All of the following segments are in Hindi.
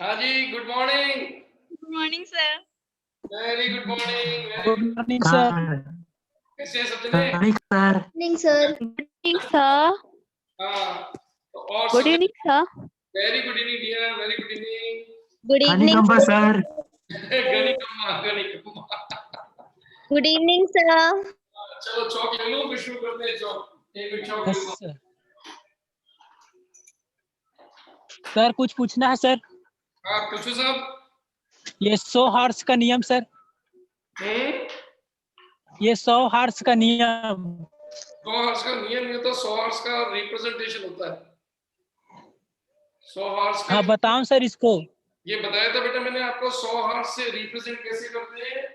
हाँ जी, good morning. Good morning sir. Very good morning. Good morning sir. कैसे हैं सब जने? Evening sir. Good evening sir. हाँ, तो और गुड सब evening sir. Very good evening dear, very good evening. Good evening sir. गनी कम्मा, गनी कम्मा। Good evening sir. चलो चौक ले लो, फिर शुरू करते हैं चौक। एक मिनट चौक ले लो। सर कुछ पूछना है सर। हाँ पूछो साहब। ये 100 हॉर्स का नियम सर। ये 100 हॉर्स का नियम। 100 हॉर्स का नियम ये तो 100 हॉर्स का रिप्रेजेंटेशन होता है। 100 हॉर्स का हाँ बताओ सर इसको। ये बताया था बेटा मैंने आपको। 100 हॉर्स से रिप्रेजेंट कैसे करते हैं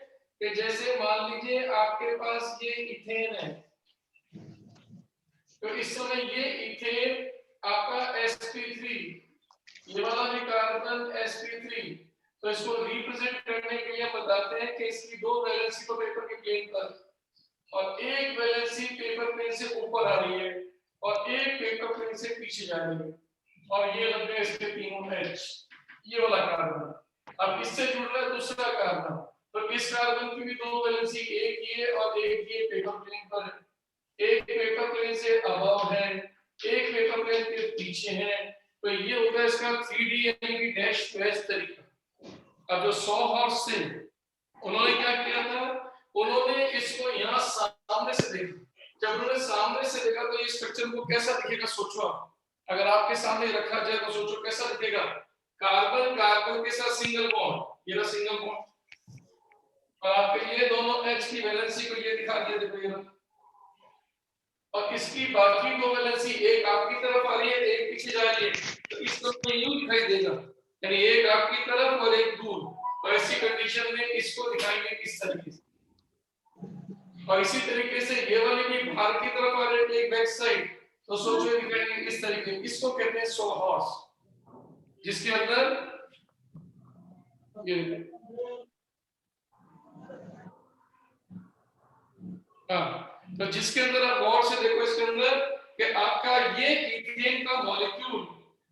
कि जैसे मान लीजिए आपके पास ये इथेन है, तो इस समय ये इथेन आपका sp3, ये वाला भी कार्बन sp3, तो इसको रिप्रेजेंट करने के लिए हम बताते हैं कि इसकी दो वैलेंसी तो पेपर के प्लेन पर और एक वैलेंसी पेपर प्लेन से ऊपर आ रही है और एक पेपर प्लेन से पीछे जा रही है, और ये लग गए इसके तीनों H, ये वाला कार्बन। अब इससे जुड़ रहा है दूसरा कार्बन, तो इस कार्बन की भी दो वैलेंसी, एक ये और एक ये पेपर प्लेन पर है। एक पेपर प्लेन से अबव है, एक पेपर प्लेन के पीछे है, तो ये होता है इसका 3D यानी कि डैश डैश तरीका। अब जो 100 हॉर्स से उन्होंने क्या किया था, उन्होंने इसको यहाँ सामने से देखा। जब उन्होंने सामने से देखा तो ये स्ट्रक्चर को कैसा दिखेगा सोचो आप। अगर आपके सामने रखा जाए तो सोचो कैसा दिखेगा। कार्बन कार्बन के साथ सिंगल बॉन्ड, ये रहा सिंगल बॉन्ड, और आपके ये दोनों H की वैलेंसी को ये दिखा दिया, देखो ये, और इसकी बाकी दो वैलेंसी एक आपकी तरफ आ रही है एक पीछे जा रही है, तो इस तरफ में यूं दिखाई देगा, यानी एक आपकी तरफ और एक दूर। तो ऐसी कंडीशन में इसको दिखाएंगे इस तरीके से, और इसी तरीके से ये वाले भी बाहर की तरफ आ रहे हैं एक बैक साइड, तो सोचो दिखाएंगे इस तरीके। इसको कहते हैं 100 हॉर्स, जिसके अंदर ये तो जिसके अंदर आप गौर से देखो इसके अंदर कि आपका ये इथेन का मॉलिक्यूल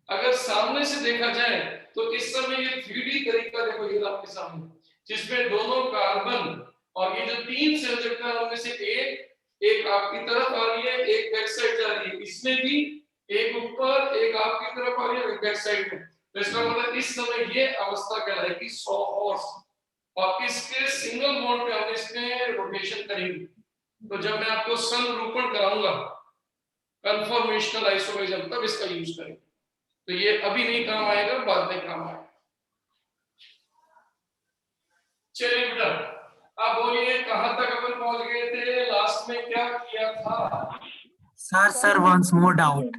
अगर सामने से देखा जाए तो इस समय ये 3D तरीका देखो ये आपके सामने, जिसमें दोनों कार्बन और ये जो तीन संयोजकता है उनमें से एक आपकी तरफ आ रही है एक बैक साइड जा रही है, इसमें भी एक ऊपर एक आपकी तरफ आ रही है बैक साइड में। तो इसका मतलब इस समय ये अवस्था कहलाएगी 100 हॉर्स, और इसके सिंगल बॉन्ड पे हम इसमें रोटेशन करेंगे। तो जब मैं आपको संरूपण कराऊंगा कन्फॉर्मेशनल आइसोमेरिज्म तब इसका यूज करेंगे, तो ये अभी नहीं काम आएगा, बाद में काम आएगा। चलिए बेटा अब बोलिए कहां तक अपन पहुंच गए थे, लास्ट में क्या किया था? Sir once more doubt.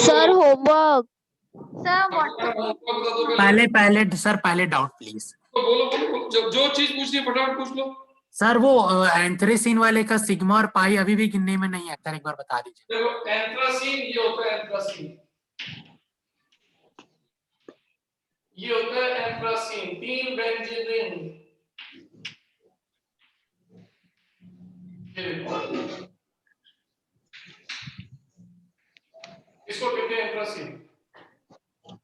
Sir homework. पहले डाउट प्लीज। तो बोलो जो चीज पूछनी है फटाफट पूछ लो। सर वो एंथ्रेसीन वाले का सिग्मा और पाई अभी भी गिनने में नहीं आता, एक बार बता दीजिए। देखो एंथ्रासीन ये होता है एंथ्रासीन, ये होता है एंथ्रासीन, 3 बेंजीन रिंग। इसको कहते हैं एंथ्रासीन।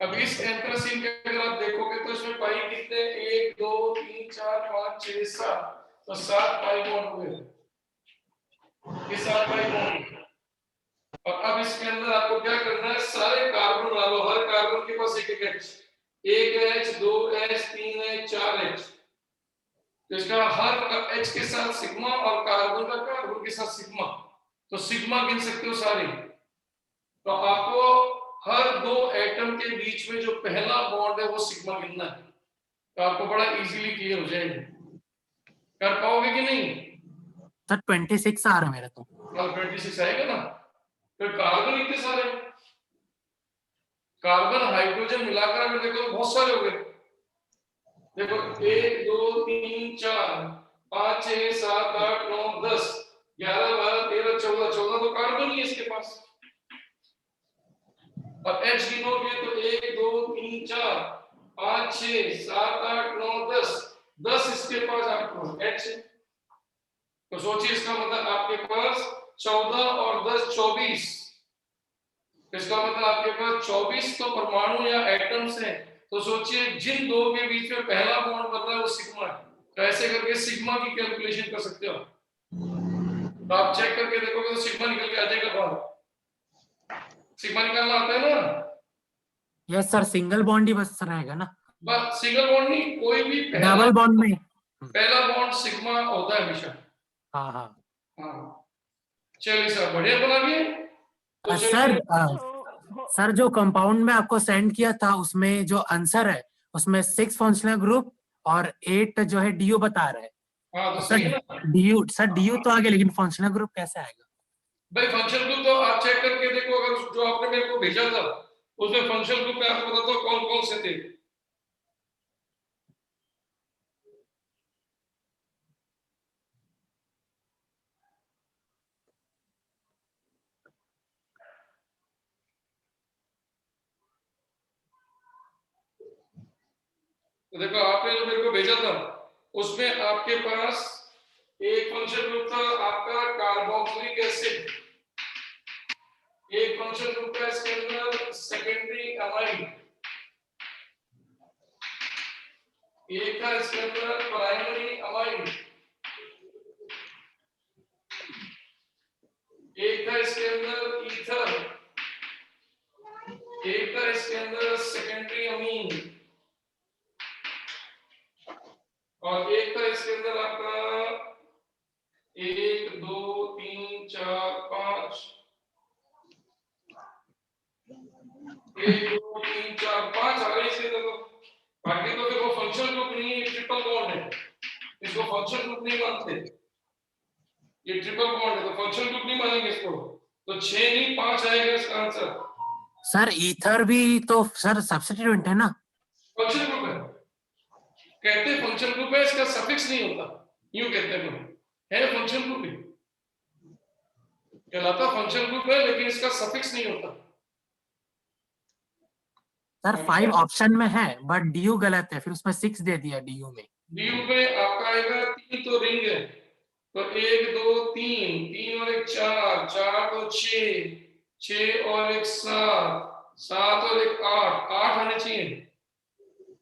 अब इस एंथ्रासीन के अगर आप देखोगे तो इसमें पाई कितने, 1 2 3 4 5 6 7, तो 7 पाई बॉन्ड हुए, ये 7 पाई बॉन्ड। और अब इसके अंदर आपको क्या करना है, सारे कार्बन ला लो, हर कार्बन के पास एक H, 1H 2H 3H 4H, तो इसका हर H के साथ सिग्मा और कार्बन का कार्बन के साथ सिग्मा, तो सिग्मा गिन सकते हो सारे। तो आपको हर दो एटम के बीच में जो पहला बॉन्ड है वो सिग्मा गिनना है, तो आपको बड़ा इजीली क्लियर हो जाएगा। कर पाओगे कि नहीं? सर 26 आ रहा है मेरा तो। 26 आएगा ना, तो कार्बन इतने सारे, कार्बन हाइड्रोजन मिलाकर अगर देखो तो बहुत सारे हो गए। देखो 1 2 3 4 5 6 7 8 9 10 11 12 13 14 14 तो कार्बन ही है इसके पास। और H गिनोगे तो 1 2 3 4 5 6 7 8 9 10 10 इसके पास आपको H है। तो सोचिए इसका मतलब आपके पास 14 और 10 24, इसका मतलब आपके पास 24 तो परमाणु या एटम्स हैं, तो सोचिए जिन दो के बीच में पहला बॉन्ड बन रहा है वो सिग्मा है, तो ऐसे करके सिग्मा की कैलकुलेशन कर सकते हो। तो आप चेक करके देखोगे तो सिग्मा निकल के आ जाएगा बाहर। सिग्मा निकालना आता है ना? यस सर, सिंगल बॉन्ड ही बस रहेगा ना? बस सिंगल बॉन्ड नहीं, कोई भी डबल बॉन्ड में पहला बॉन्ड सिग्मा होता है हमेशा। हाँ हाँ हाँ चलिए सर, बढ़िया बना दिए। तो सर सर जो कंपाउंड में आपको सेंड किया था उसमें जो आंसर है उसमें 6 फंक्शनल ग्रुप और 8 जो है डीयू बता रहे हैं। हाँ तो तो सही है सर ना? डीयू तो आगे, लेकिन फंक्शनल ग्रुप कैसे आएगा? भाई फंक्शन ग्रुप तो आप चेक करके देखो, अगर जो आपने मेरे को भेजा था उसमें फंक्शन ग्रुप में आपको बताता हूँ कौन कौन से थे। तो देखो आपने जो मेरे को भेजा था उसमें आपके पास एक फंक्शन ग्रुप था आपका कार्बोक्सिलिक एसिड, एक फंक्शन ग्रुप है इसके अंदर सेकेंडरी अमाइन, एक था इसके अंदर प्राइमरी अमाइन, एक था इसके अंदर ईथर, एक था इसके अंदर सेकेंडरी अमीन, और एक था इसके अंदर आपका 1 2 3 4 5, 1 2 3 4 5 आ गए इसके अंदर। बाकी तो देखो फंक्शन ग्रुप नहीं है, ट्रिपल बॉन्ड है, इसको फंक्शन ग्रुप नहीं मानते, ये ट्रिपल बॉन्ड है तो फंक्शन ग्रुप नहीं मानेंगे इसको। तो 6 नहीं 5 आएगा इसका आंसर। सर ईथर भी तो सर सब्स्टिट्यूएंट है ना? फंक्शन ग्रुप है, कहते हैं फंक्शन ग्रुप है, इसका सफिक्स नहीं होता, यूं कहते हैं लोग, है फंक्शन ग्रुप ही कहलाता, फंक्शन ग्रुप है लेकिन इसका सफिक्स नहीं होता। सर 5 ऑप्शन में है बट डीयू गलत है, फिर उसमें 6 दे दिया डीयू में। डीयू में आपका आएगा 3 तो रिंग है, तो 1 2 3, 3 और 1 4, 4 तो 6, 6 और 1 7, 7 और 1 8, 8 आने चाहिए।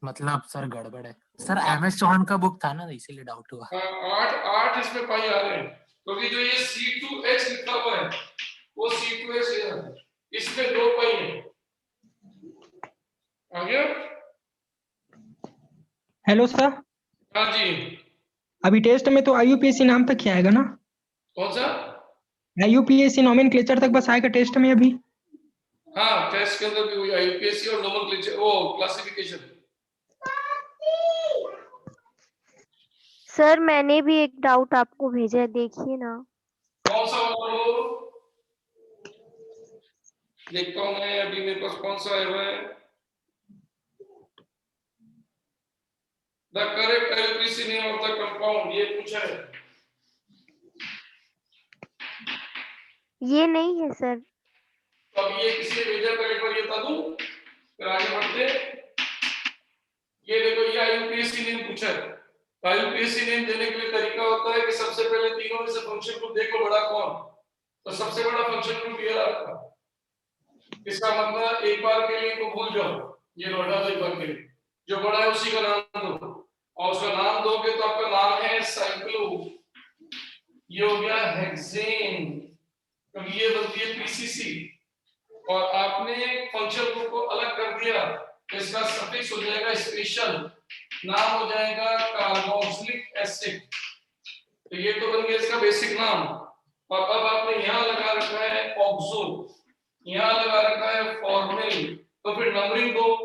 मतलब सर गड़बड़ है सर, एमएस चौहान का बुक था ना इसीलिए डाउट हुआ। 8 8 इसमें पाई आ रहे हैं क्योंकि जो ये C2H लिखा हुआ है वो C2H है, इसमें 2 पाई है। आ गया? हेलो सर, हाँ जी। अभी टेस्ट में तो आईयूपीएससी नाम तक ही आएगा ना? कौन सा? आईयूपीएससी नोमेनक्लेचर तक बस आएगा टेस्ट में अभी? हाँ टेस्ट के अंदर भी वही आईयूपीएससी और नोमेनक्लेचर वो क्लासिफिकेशन। सर मैंने भी एक डाउट आपको भेजा है, देखिए ना। कौन सा वाला लो? देखता हूँ मैं अभी मेरे पास कौन सा आया हुआ है। The correct आईयूपीएससी name of the compound, ये पूछा है। ये नहीं है सर। तो अब ये किसी ने भेजा था, एक बार ये बता दूं फिर आगे बढ़ते। ये देखो ये आईयूपीएससी नेम पूछा है। आईयूपीएससी नेम देने के लिए तरीका होता है कि सबसे पहले तीनों में से फंक्शन ग्रुप देखो बड़ा कौन, तो सबसे बड़ा फंक्शन ग्रुप ये आपका, इसका मतलब एक बार के लिए इनको भूल जाओ, ये लौटा दो एक बार के लिए, जो बड़ा है उसी का नाम दो, और उसका नाम दोगे तो आपका नाम है साइक्लो, ये हो गया हेक्सेन, क्योंकि ये बनती है पीसीसी, और आपने फंक्शन ग्रुप को अलग कर दिया तो इसका सफिक्स हो जाएगा स्पेशल, नाम हो जाएगा कार्बोक्सिलिक एसिड। तो ये तो बन गया इसका बेसिक नाम, और अब आपने यहां लगा रखा है ऑक्सो, यहां लगा रखा है फॉर्मिल, तो फिर नंबरिंग दो,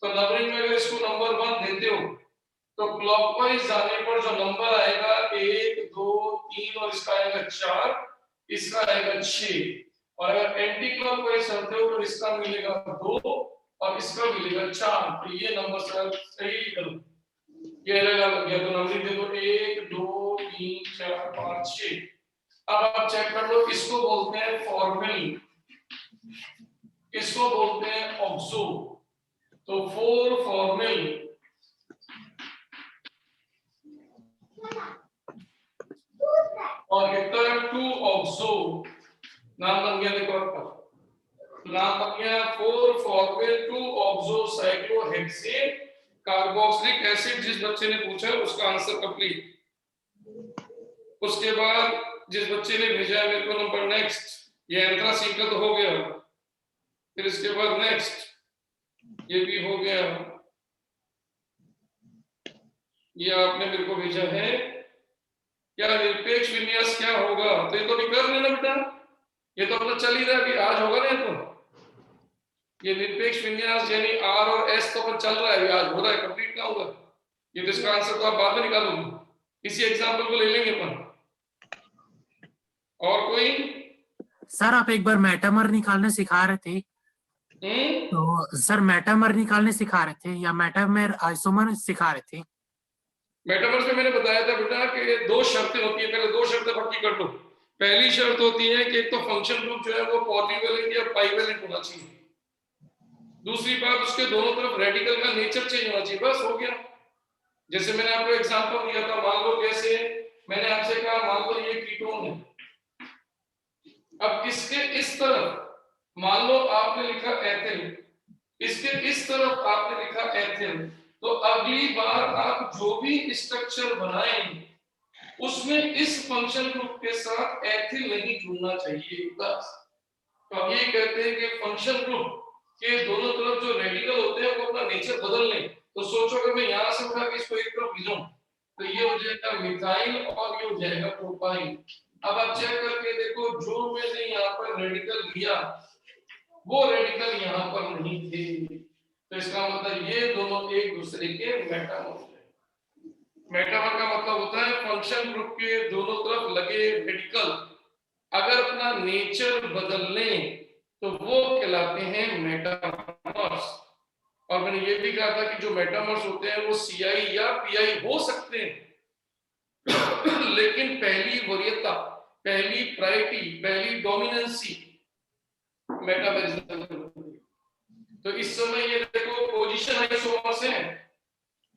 तो नंबरिंग में अगर इसको नंबर 1 देते हो तो क्लॉकवाइज जाने पर जो नंबर आएगा 1 2 3 और इसका आएगा 4, इसका आएगा 6, और अगर एंटी क्लॉकवाइज चलते हो तो इसका मिलेगा 2 और इसका मिलेगा 4, तो ये नंबर सही करो, ये अलग गया तो नंबरिंग देखो 1 2 3 4 5 6। अब आप चेक कर लो, इसको बोलते हैं फॉर्मिल, इसको बोलते हैं ऑक्सो, तो 4 फॉर्मिल और कितना 2 ऑक्सो, नाम बन गया देखो आपका। नाम बन गया 4 फॉर्मेल 2 ऑक्सोसाइक्लोहेक्सेन कार्बोक्सिलिक एसिड। जिस बच्चे ने पूछा उसका आंसर कंप्लीट। उसके बाद जिस बच्चे ने भेजा है मेरे को नंबर नेक्स्ट, ये एंथ्रासीन का तो हो गया, फिर इसके बाद नेक्स्ट ये भी हो गया, ये आपने मेरे को भेजा है क्या निरपेक्ष विन्यास क्या होगा, तो ये तो अभी कर लेना बेटा, ये तो अपना चल ही रहा है, अभी आज होगा ना। तो ये निरपेक्ष विन्यास यानी आर और एस तो अपन चल रहा है, अभी आज हो रहा है, कंप्लीट ना होगा ये, तो इसका आंसर तो आप बाद में निकालोगे, इसी एग्जांपल को ले लेंगे अपन। और कोई? सर आप एक बार मेटामर निकालने सिखा रहे थे, तो सर मेटामर निकालने सिखा रहे थे या मेटामर आइसोमर सिखा रहे थे? मेटामर्स में मैंने बताया था बेटा कि दो शर्तें होती है, पहले दो शर्तें पक्की कर लो। पहली शर्त होती है कि एक तो फंक्शन ग्रुप जो है वो पॉलीवैलेंट या बाइवैलेंट होना चाहिए, दूसरी बात उसके दोनों तरफ रेडिकल का नेचर चेंज होना चाहिए, बस हो गया। जैसे मैंने आपको एग्जांपल दिया था, मान लो जैसे मैंने आपसे कहा मान लो ये कीटोन है, अब इसके इस तरफ मान लो आपने लिखा एथिल, इसके इस तरफ आपने लिखा एथिल, तो अगली बार आप जो भी स्ट्रक्चर बनाएं उसमें इस फंक्शन ग्रुप के साथ एथिल नहीं जुड़ना चाहिए बस। तो अब ये कहते हैं कि फंक्शन ग्रुप के दोनों तरफ जो रेडिकल होते हैं वो अपना नेचर बदल लें। तो सोचो कि मैं यहां से उठा के इसको एक तरफ भेजूं तो ये हो जाएगा मिथाइल और ये हो जाएगा प्रोपाइल। अब आप चेक करके देखो, जो मैंने यहाँ पर रेडिकल लिया वो रेडिकल यहाँ पर नहीं थे, तो इसका मतलब ये दोनों एक दूसरे के मेटामर हैं। मेटामर का मतलब होता है फंक्शन ग्रुप के दोनों तरफ लगे रेडिकल अगर अपना नेचर बदल लें तो वो कहलाते हैं मेटामर्स। और मैंने ये भी कहा था कि जो मेटामर्स होते हैं वो सीआई या पीआई हो सकते हैं लेकिन पहली वरीयता, पहली प्रायोरिटी, पहली डोमिनेंसी मेटामरिज्म। तो इस समय ये देखो पोजीशन आइसोमर्स है,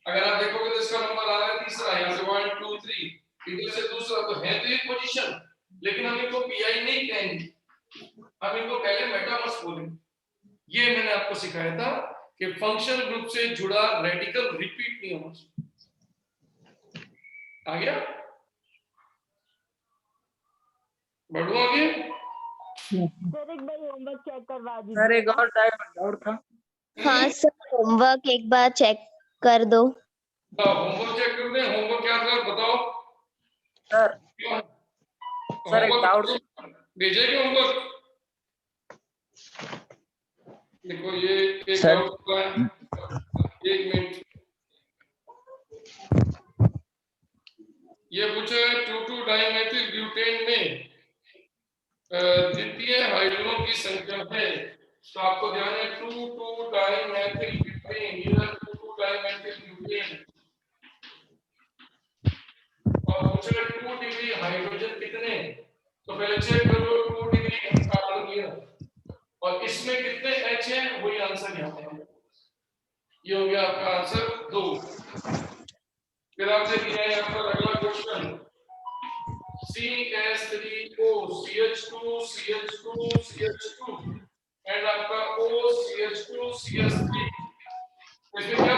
अगर आप देखोगे तो इसका नंबर आ रहा है तीसरा, यहाँ से 1 2 3 इधर से दूसरा, तो है तो एक पोजीशन, लेकिन हम इनको पीआई नहीं कहेंगे, हम इनको पहले मेटामर्स बोलेंगे। ये मैंने आपको सिखाया था कि फंक्शन ग्रुप से जुड़ा रेडिकल रिपीट नहीं होना चाहिए। आ गया? बढ़ो आगे। सर एक बार होमवर्क चेक करवा दीजिए। सर एक और डाउट था। हाँ सर, होमवर्क एक बार चेक कर दो। होमवर्क चेक कर दें, होमवर्क क्या था बताओ सर सर एक डाउट भेजेंगे होमवर्क। देखो ये एक सर। डाउट है, एक मिनट, ये पूछा है 2,2 डाइमेथिल ब्यूटेन में द्वितीय हाइड्रोजन की संख्या है, तो आपको ध्यान है 2,2 डाइमेथिल ब्यूटेन, ये 2,2 डाइमेथिल ब्यूटेन, और पूछा है 2 डिग्री हाइड्रोजन कितने, तो पहले चेक करो 2 डिग्री कार्बन लिया और इसमें कितने H हैं, वही आंसर यहाँ है, ये हो गया आपका आंसर 2। फिर आपसे दिया है यहाँ पर अगला question, CH3O CH2 CH2 CH2 and आपका O CH2 CH3, इसमें क्या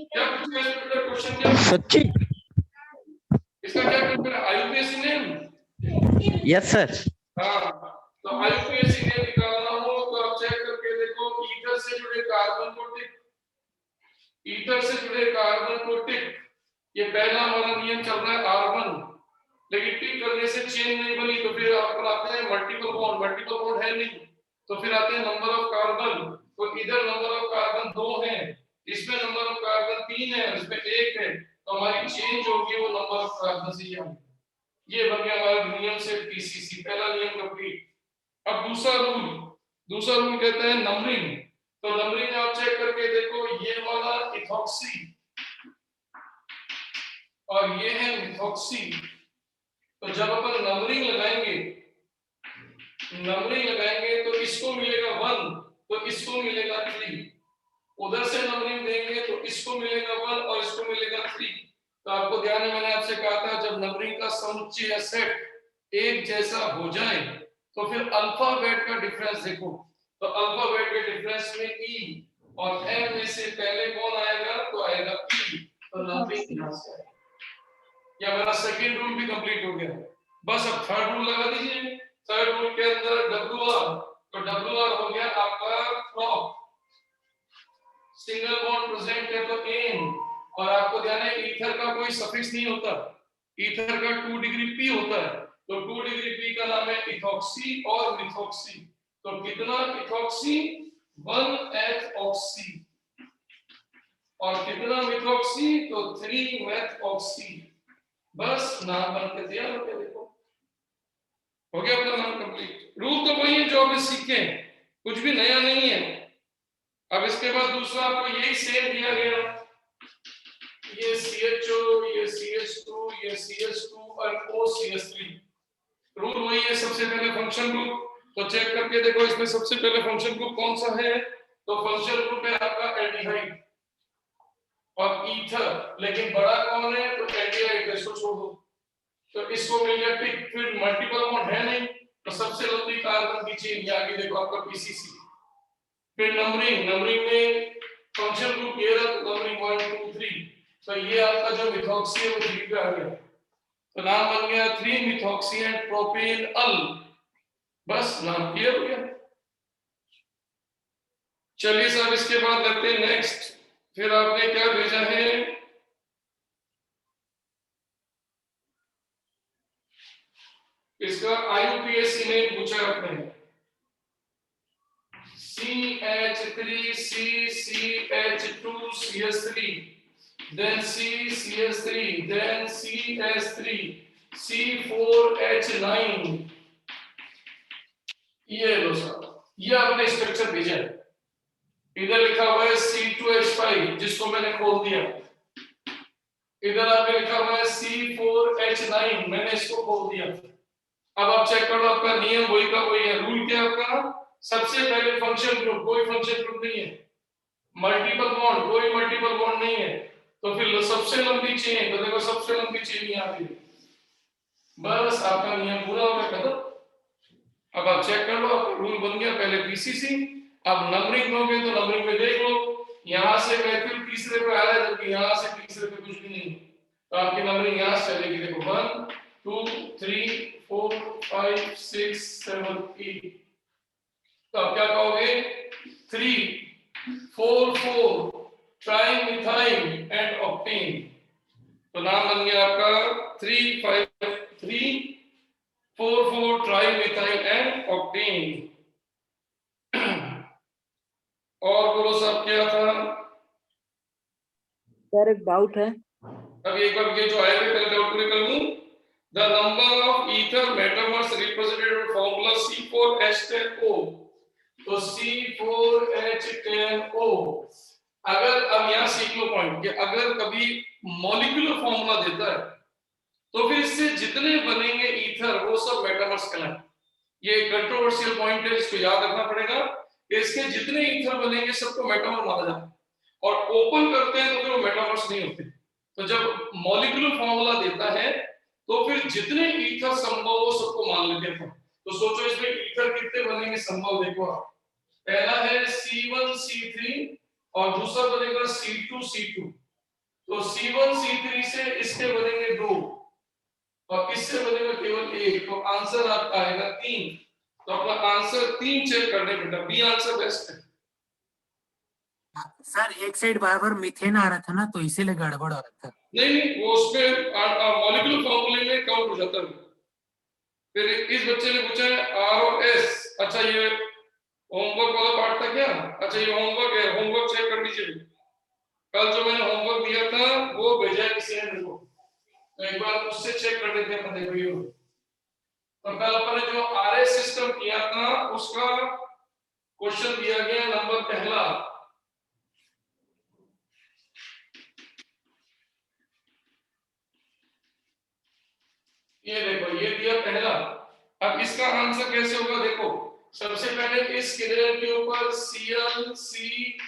क्या पूछा है क्वेश्चन, क्या सच्ची? इसका क्या करना है, आईयूपीएसी नेम? Yes sir. हाँ, तो आईयूपीएसी नेम निकालना हो तो आप चेक करके देखो, ईथर से जुड़े कार्बन को टिक, ईथर से जुड़े कार्बन को टिक, ये पहला हमारा नियम चल रहा है R1, लेकिन टिक करने से चेन नहीं बनी तो फिर आप आते हैं मल्टीपल बॉन्ड, मल्टीपल बॉन्ड है नहीं तो फिर आते हैं नंबर ऑफ कार्बन, तो इधर नंबर ऑफ कार्बन 2 है, इसमें नंबर ऑफ कार्बन 3 है, इसमें 1 है, तो हमारी चेंज होगी वो नंबर ऑफ कार्बन से आएगी। ये बन गया हमारा नियम से पीसीसी, पहला नियम कंप्लीट। अब दूसरा रूल कहता है नंबरिंग, तो नंबरिंग आप चेक करके देखो, ये वाला इथॉक्सी और ये है मिथॉक्सी, तो जब अपन नंबरिंग लगाएंगे तो इसको मिलेगा 1 तो इसको मिलेगा 3, उधर से नंबरिंग देंगे तो इसको मिलेगा 1 और इसको मिलेगा 3। तो आपको ध्यान है मैंने आपसे कहा था जब नंबरिंग का समुच्चय सेट एक जैसा हो जाए तो फिर अल्फाबेट का डिफरेंस देखो, तो अल्फाबेट के डिफरेंस में ई और एम में से पहले कौन आएगा, तो आएगा ई, तो लंबिंग यहां से आएगा। या मेरा सेकंड रूल भी कंप्लीट हो गया। बस अब थर्ड रूल लगा दीजिए। थर्ड रूल के अंदर डब्ल्यू आर, तो डब्ल्यू आर हो गया आपका क्रॉप, सिंगल बॉन्ड प्रेजेंट है तो एन, और आपको ध्यान है ईथर का कोई सफिक्स नहीं होता, ईथर का 2 डिग्री पी होता है, तो 2 डिग्री पी का नाम है इथॉक्सी और मिथॉक्सी। तो कितना इथॉक्सी, 1 ऑक्सी, और कितना मिथॉक्सी, तो 3 मेथॉक्सी। बस नाम बन के दिया हो गया, देखो हो गया अपना नाम कंप्लीट। रूल तो वही है जो आपने सीखे, कुछ भी नया नहीं है। अब इसके बाद दूसरा आपको यही सेम दिया गया, ये CHO, ये CH2, ये CH2 और OCH3। रूल वही है, सबसे पहले फंक्शन ग्रुप, तो चेक करके देखो इसमें सबसे पहले फंक्शन ग्रुप कौन सा है, तो फंक्शन ग्रुप है आपका एल्डिहाइड और ईथर, लेकिन बड़ा कौन है, तो एल्डिहाइड, इसको छोड़ दो, तो इसको मिल गया टिक। फिर मल्टीपल बॉन्ड है नहीं, तो सबसे लंबी कार्बन की चेन ये आगे देखो आपका PCC। फिर नंबरिंग, नंबरिंग में फंक्शन ग्रुप ये रहा, नंबरिंग 1 2 3, तो ये आपका जो मिथॉक्सी है वो 3 पे आ गया, तो नाम बन गया 3 मिथॉक्सी एंड प्रोपेन अल। बस नाम क्लियर हो गया। चलिए सर इसके बाद लेते हैं नेक्स्ट। फिर आपने क्या भेजा है, इसका IUPAC में पूछा आपने, CH3CCH2CH3, then CCH3, then CS3, C4H9। ये लो सर, ये आपने स्ट्रक्चर भेजा है। इधर लिखा हुआ है C2H5 जिसको मैंने खोल दिया, इधर आपने लिखा हुआ है C4H9, मैंने इसको खोल दिया। अब आप चेक करो, आपका नियम वही का वही है। रूल क्या आपका, सबसे पहले फंक्शन ग्रुप, कोई फंक्शन ग्रुप नहीं है, मल्टीपल बॉन्ड, कोई मल्टीपल बॉन्ड नहीं है, तो फिर सबसे लंबी चेन, तो देखो सबसे लंबी चेन यहाँ पे, बस आपका नियम पूरा हो गया, खत्म। अब आप चेक कर लो, आपका रूल बन गया पहले PCC। अब नंबरिंग दोगे तो नंबरिंग में देख लो, यहाँ से मैथ्यू तीसरे पे आ रहा है, जबकि यहाँ से तीसरे पे कुछ भी नहीं, तो आपकी नंबरिंग यहाँ से चलेगी, देखो 1 2 3 4 5 6 7 8। तो आप क्या कहोगे, 3 4 4 ट्राइमिथाइल एंड ऑक्टेन, तो नाम बन गया आपका 3 5 3 4 4 ट्राइमिथाइल एंड ऑक्टेन। और बोलो सब क्या था सर? एक डाउट है। अब एक बार ये जो आएगा पहले डाउट पूरे कर लूं। The number of ether metamers represented by formula C4H10O, तो C4H10O। अगर अब यहां सीख लो पॉइंट कि अगर कभी मॉलिक्यूलर फार्मूला देता है तो फिर इससे जितने बनेंगे ईथर वो सब मेटामर्स कहलाएंगे। ये कंट्रोवर्शियल पॉइंट है, इसको याद रखना पड़ेगा। इसके जितने ईथर बनेंगे सबको मेटामर माना जाता है, और ओपन करते हैं तो फिर वो मेटामर्स नहीं होते। तो जब मॉलिक्यूलर फार्मूला देता है तो फिर जितने ईथर संभव हो सबको मान लेते हैं। तो सोचो इसमें ईथर कितने बनेंगे संभव, देखो आप, पहला है C1C3 और दूसरा बनेगा C2C2, तो C1C3 से इसके बनेंगे 2 और इससे बनेगा केवल 1, तो आंसर आपका आएगा 3। तो अपना आंसर 3 चेक करने बेटा, बी आंसर बेस्ट है। सर एक साइड बराबर मीथेन आ रहा था ना, तो इसीलिए गड़बड़ हो रहा था। नहीं वो उसमें मॉलिक्यूलर फॉर्मूले में काउंट हो जाता है। फिर इस बच्चे ने पूछा है ROS, अच्छा ये होमवर्क वाला पार्ट था क्या? अच्छा ये होमवर्क है, होमवर्क चेक कर लीजिए। कल जो मैंने होमवर्क दिया था वो भेजा है किसी ने मेरे को, तो एक बार उससे चेक कर लेते हैं। देखो ये तो कल अपन ने जो RS सिस्टम किया था उसका क्वेश्चन दिया गया नंबर पहला, ये देखो ये दिया पहला। अब इसका आंसर कैसे होगा, देखो सबसे पहले इस किनारे के ऊपर Cl C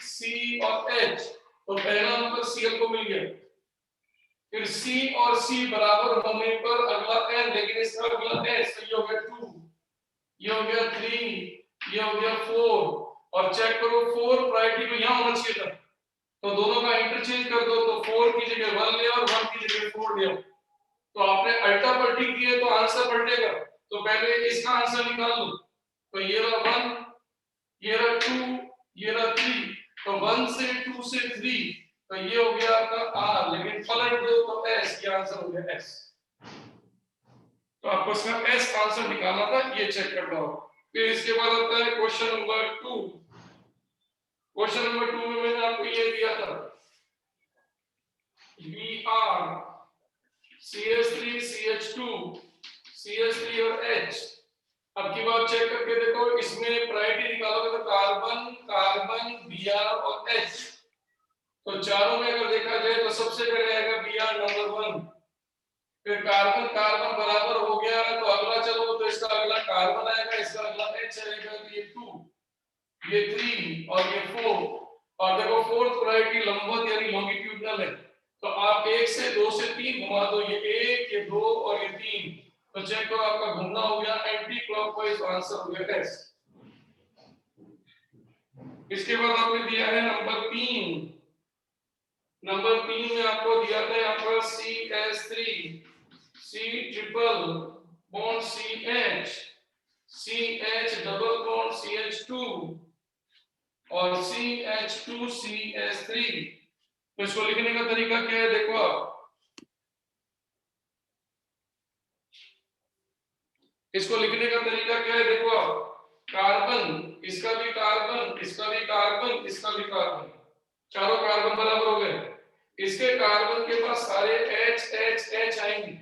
C और H, तो पहला नंबर Cl को मिल गया, फिर C और C बराबर होने पर अगला N, लेकिन इसका अगला S, तो ये हो गया 2, ये हो गया 3, ये हो गया 4, और चेक करो 4 प्रायोरिटी को यहाँ होना चाहिए था, तो दोनों का इंटरचेंज कर दो, तो 4 की जगह 1 ले और 1 की जगह 4 ले। तो आपने अल्टा पलटी की है तो आंसर पलटेगा, तो पहले इसका आंसर निकाल लो, तो ये रहा 1, ये रहा 2, ये रहा 3, तो 1 से 2 से 3, तो ये हो गया आपका R, लेकिन पलट दो तो S, ये आंसर हो गया S। तो आपको इसका S आंसर निकालना था, ये चेक करना होगा। फिर इसके बाद आता है क्वेश्चन नंबर 2। क्वेश्चन नंबर 2 में मैंने आपको ये दिया था Br CH3 CH2 CH3 और H। अब की बात चेक करके देखो, इसमें प्रायोरिटी निकालोगे तो कार्बन कार्बन Br और H, तो चारों में अगर देखा जाए तो सबसे पहले आएगा Br नंबर 1, फिर कार्बन कार्बन बराबर हो गया तो अगला चलो तो इसका अगला कार्बन आएगा, इसका अगला H आएगा, तो ये 2, ये 3 और ये 4, और देखो फोर्थ प्रायोरिटी लंबवत यानी लॉन्गिट्यूडनल है, तो आप 1 से 2 से 3 घुमा दो, ये 1, ये 2 और ये 3, तो चेक करो आपका घूमना हो गया एंटी क्लॉकवाइज, आंसर हो गया S। इसके बाद आपने दिया है नंबर 3। नंबर 3 में आपको दिया था यहाँ पर CH3 C triple bond CH, CH double bond CH2 और CH2 CH3। तो इसको लिखने का तरीका क्या है, देखो आप, इसको लिखने का तरीका क्या है, देखो आप, कार्बन, इसका भी कार्बन, इसका भी कार्बन, इसका भी कार्बन, चारों कार्बन बराबर हो गए। इसके कार्बन के पास सारे H H H आएंगे,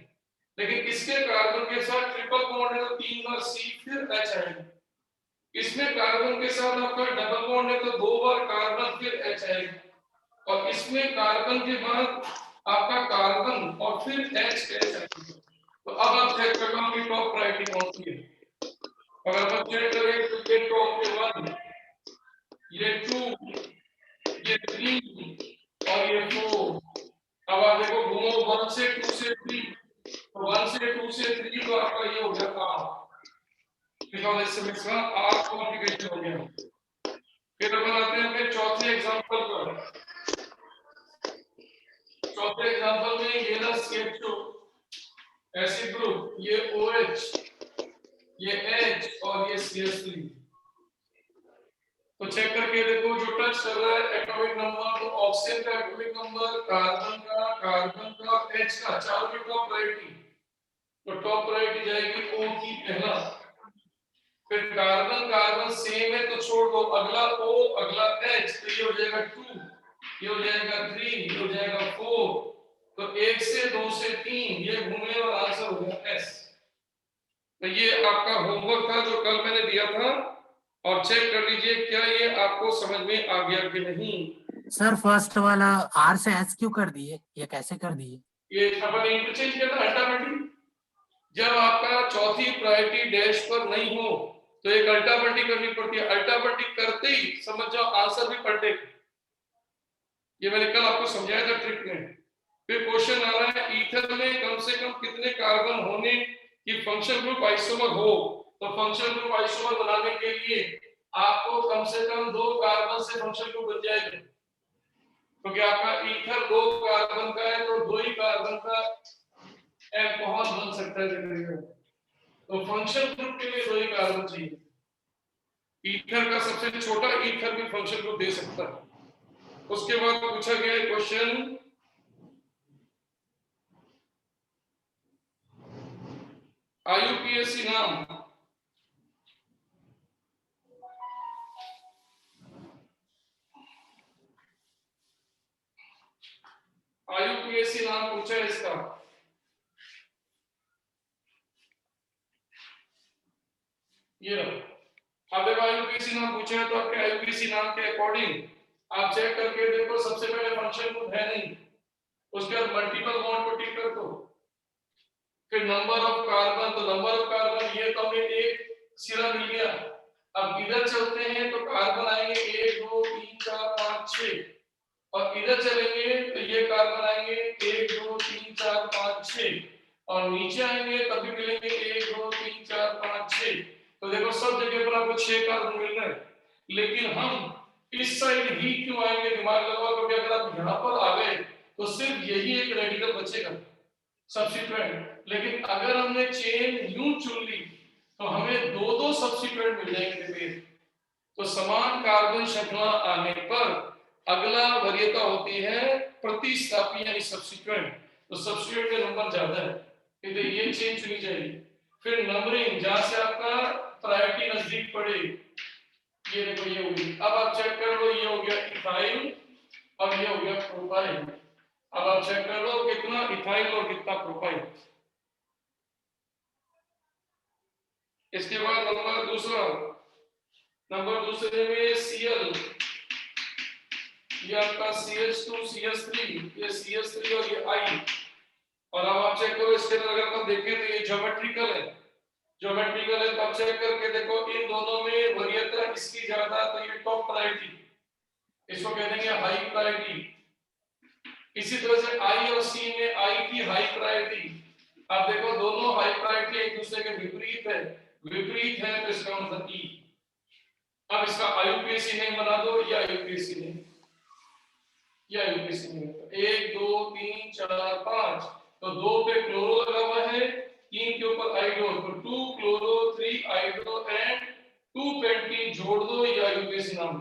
लेकिन इसके कार्बन के साथ ट्रिपल बॉन्ड है तो 3 बार C फिर H आएगा। इसमें कार्बन के साथ आपका डबल बॉन्ड है तो 2 बार कार्बन फिर H आएगा, और इसमें कार्बन के बाद आपका कार्बन और फिर H आएगा। तो अब आप चेक कर लो कि टॉप प्रायोरिटी कौन सी है। अगर आप चेक करें तो ये टॉप पे 1, ये 2, ये 3 और ये 4। अब आप देखो घूमो 1 से 2 से 3, तो 1 से 2 से 3 तो आपका ये हो गया R, बिकॉज़ इसमें इसका R कॉन्फ़िगरेशन हो गया। फिर अपन आते हैं अपने चौथे एग्जांपल पर। चौथे एग्जांपल में ये ना CH2 एसिड ग्रुप, ये OH, ये H और ये CH3। तो चेक करके देखो, जो टच कर रहा है एटॉमिक नंबर, तो ऑक्सीजन का एटॉमिक नंबर, कार्बन का, H का, चारों की टॉप प्रायोरिटी, तो टॉप प्रायोरिटी जाएगी O की पहला। फिर कार्बन कार्बन सेम है तो छोड़ दो, अगला O अगला H, तो ये हो जाएगा 2, ये हो जाएगा 3, ये हो जाएगा 4, तो 1 से 2 से 3 ये घूमे और आंसर हो गया S। तो ये आपका होमवर्क था जो कल मैंने दिया था, और चेक कर लीजिए क्या ये आपको समझ में आ गया कि नहीं। सर फर्स्ट वाला R से S क्यों कर दिए, ये कैसे कर दिए? ये अपन इंटरचेंज किया था अल्टरनेटिव। जब आपका चौथी प्रायोरिटी डैश पर नहीं हो तो एक अल्टरनेटिव करनी पड़ती है, अल्टरनेटिव करते ही समझ जाओ आंसर भी पलटेगा। ये मैंने कल आपको समझाया था ट्रिक में। फिर क्वेश्चन आ रहा है ईथर में कम से कम कितने कार्बन होने की फंक्शन ग्रुप आइसोमर हो, तो फंक्शन ग्रुप आइसोमर बनाने के लिए आपको कम से कम 2 कार्बन से फंक्शन ग्रुप बन जाएगा, क्योंकि आपका ईथर 2 कार्बन का है तो 2 ही कार्बन का अल्कोहल बन सकता है, तो फंक्शन ग्रुप के लिए 2 ही कार्बन चाहिए। ईथर का सबसे छोटा ईथर भी फंक्शन ग्रुप दे सकता है। उसके बाद पूछा गया क्वेश्चन, IUPAC नाम, IUPAC नाम पूछा है इसका। ये अब जब IUPAC नाम पूछा है तो आपके IUPAC नाम के अकॉर्डिंग आप चेक करके देखो, सबसे पहले फंक्शन ग्रुप है नहीं, उसके बाद मल्टीपल बॉन्ड को टिक कर दो, फिर नंबर ऑफ कार्बन, तो नंबर ऑफ कार्बन ये तो हमें एक सिरा मिल गया। अब इधर चलते हैं तो कार्बन आएंगे 1 2 3 4 5 6, और इधर चलेंगे तो ये कार्बन आएंगे 1 2 3 4 5 6 और नीचे आएंगे तब भी मिलेंगे 1 2 3 4 5 6। तो देखो सब जगह पर आपको 6 कार्बन मिल रहे हैं, लेकिन हम इस साइड ही क्यों आएंगे, दिमाग लगाओ, क्योंकि अगर आप यहाँ पर आ गए तो सिर्फ यही एक रेडिकल बचेगा सब्स्टिट्यूएंट। लेकिन अगर हमने चेन यूं चुन ली तो हमें दो दो सब्स्टिट्यूएंट मिल जाएंगे। तो समान कार्बन श्रृंखला आने पर अगला वरीयता होती है प्रतिस्थापी यानी सब्स्टिट्यूएंट। तो सब्स्टिट्यूएंट का नंबर ज्यादा है, तो ये चेन चुनी जाएगी। फिर नंबरिंग जहां से आपका प्रायोरिटी नजदीक पड़े, ये देखो ये होगी। अब आप चेक कर लो, ये हो गया इथाइल और ये हो गया प्रोपाइल। अब आप चेक कर लो कितना इथाइल और कितना प्रोपाइल। इसके बाद नंबर दूसरे में Cl, ये आपका CH2 CH3, ये CH3 और ये I। और अब आप चेक करो इसके अंदर अगर हम देखें तो ये ज्योमेट्रिकल है तो आप चेक करके देखो इन दोनों में वरीयता इसकी ज्यादा, तो ये टॉप प्रायोरिटी, इसको कह देंगे हाई प्रायोरिटी। इसी तरह से I और C में I की हाई प्रायोरिटी। आप देखो दोनों हाई प्रायोरिटी एक दूसरे के विपरीत है तो इसका मतलब E। अब इसका IUPAC नेम बना दो, या IUPAC नेम 1 2 3 4 5। तो 2 पे क्लोरो लगा हुआ है, 3 के ऊपर आइडो, तो 2 क्लोरो 3 आइडो एंड 2 पेंटीन जोड़ दो, ये IUPAC नाम।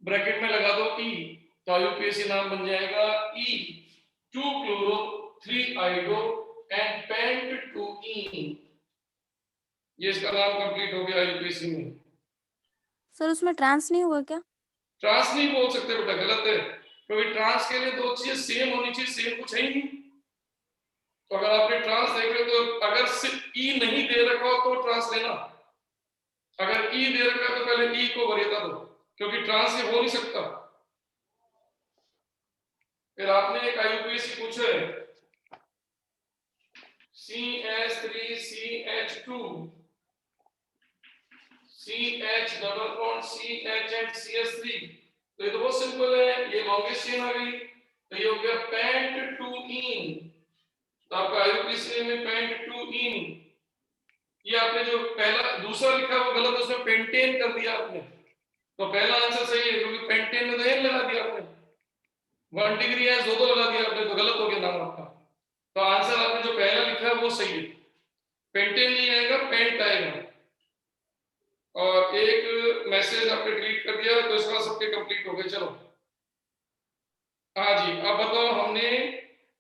ब्रैकेट में लगा दो E, तो IUPAC नाम बन जाएगा E 2 chloro 3 iodo and pent 2E। ये इसका नाम कंप्लीट हो गया IUPAC में। सर उसमें ट्रांस नहीं हुआ क्या? ट्रांस नहीं बोल सकते बेटा, गलत है, क्योंकि ट्रांस के लिए दो चीजें सेम होनी चाहिए, सेम कुछ है ही नहीं। तो अगर आपने ट्रांस देख रहे हो तो अगर सिर्फ ई नहीं दे रखा हो तो ट्रांस लेना, अगर ई दे रखा है तो पहले ई को वरीयता दो, क्योंकि ट्रांस से हो नहीं सकता। फिर आपने एक IUPAC पूछा है CH3CH2 CH double bond CH and CH3। तो ये तो बहुत सिंपल है, ये लॉन्गेस्ट चेन आ गई, तो ये हो गया पेंट 2ene। तो आपका IUPAC में पेंट 2ene। ये आपने जो पहला दूसरा लिखा वो गलत, उसमें पेंटेन कर दिया आपने, तो पहला आंसर सही है, क्योंकि पेंटेन में तो एन लगा दिया आपने, 1 डिग्री है दो लगा दिया आपने, तो गलत हो गया नाम आपका। तो आंसर आपने जो पहला लिखा है वो सही है, पेंटेन नहीं आएगा, पेंट आएगा। और एक मैसेज आपने डिलीट कर दिया, तो इसका सबके कंप्लीट हो गए। चलो हाँ जी, अब बताओ, हमने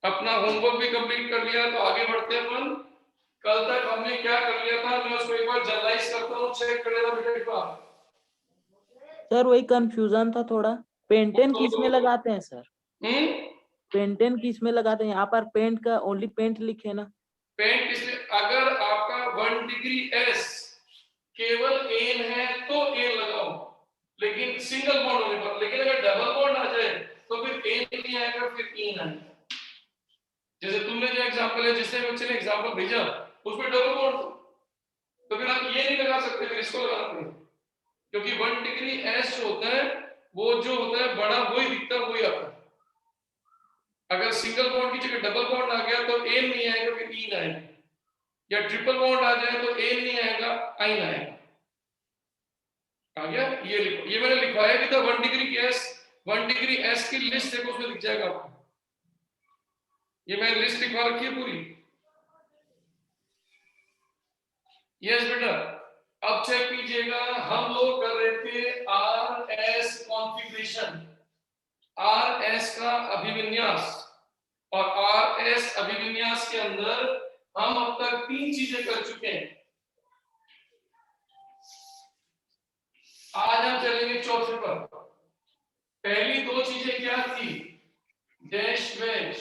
अपना होमवर्क भी कंप्लीट कर लिया, तो आगे बढ़ते हैं अपन। कल तक हमने क्या कर लिया था, मैं उसको एक बार जनरलाइज करता हूँ, चेक कर लेना बेटा एक बार। सर वही कंफ्यूजन था थोड़ा, पेंटेन किस में लगाते हैं सर? पेंटेन किस में लगाते हैं? यहाँ पर पेंट का ओनली पेंट लिखे ना। पेंट इसलिए अगर आपका 1 डिग्री एस केवल एन है तो एन लगाओ, लेकिन सिंगल बॉन्ड होने पर। लेकिन अगर डबल बॉन्ड आ जाए तो फिर एन नहीं आएगा, फिर इन आएगा। जैसे तुमने जो एग्जांपल है, जिसने बच्चे ने एग्जांपल भेजा उसमें डबल बॉन्ड, तो फिर आप ये नहीं लगा सकते, फिर इसको लगाते हैं, क्योंकि 1 डिग्री एस जो होता है वो जो होता है बड़ा वही दिखता है, वही आता है। अगर सिंगल बॉन्ड की जगह डबल बॉन्ड आ गया तो एन नहीं आएगा, फिर इन आएगा, या ट्रिपल बॉन्ड आ जाए तो एन नहीं आएगा, आइन आएगा। आ गया? ये लिखो, ये मैंने लिखवाया भी था 1 डिग्री एस की लिस्ट देखो, उसमें दिख जाएगा आपको। ये मैंने लिस्ट लिखवा रखी है पूरी। यस बेटा, अब चेक कीजिएगा, हम लोग कर रहे थे RS कॉन्फ़िगरेशन, RS का अभिविन्यास, और RS अभिविन्यास के अंदर हम अब तक 3 चीजें कर चुके हैं। आज हम चलेंगे चौथे पर। पहली 2 चीजें क्या थी? Dash wedge.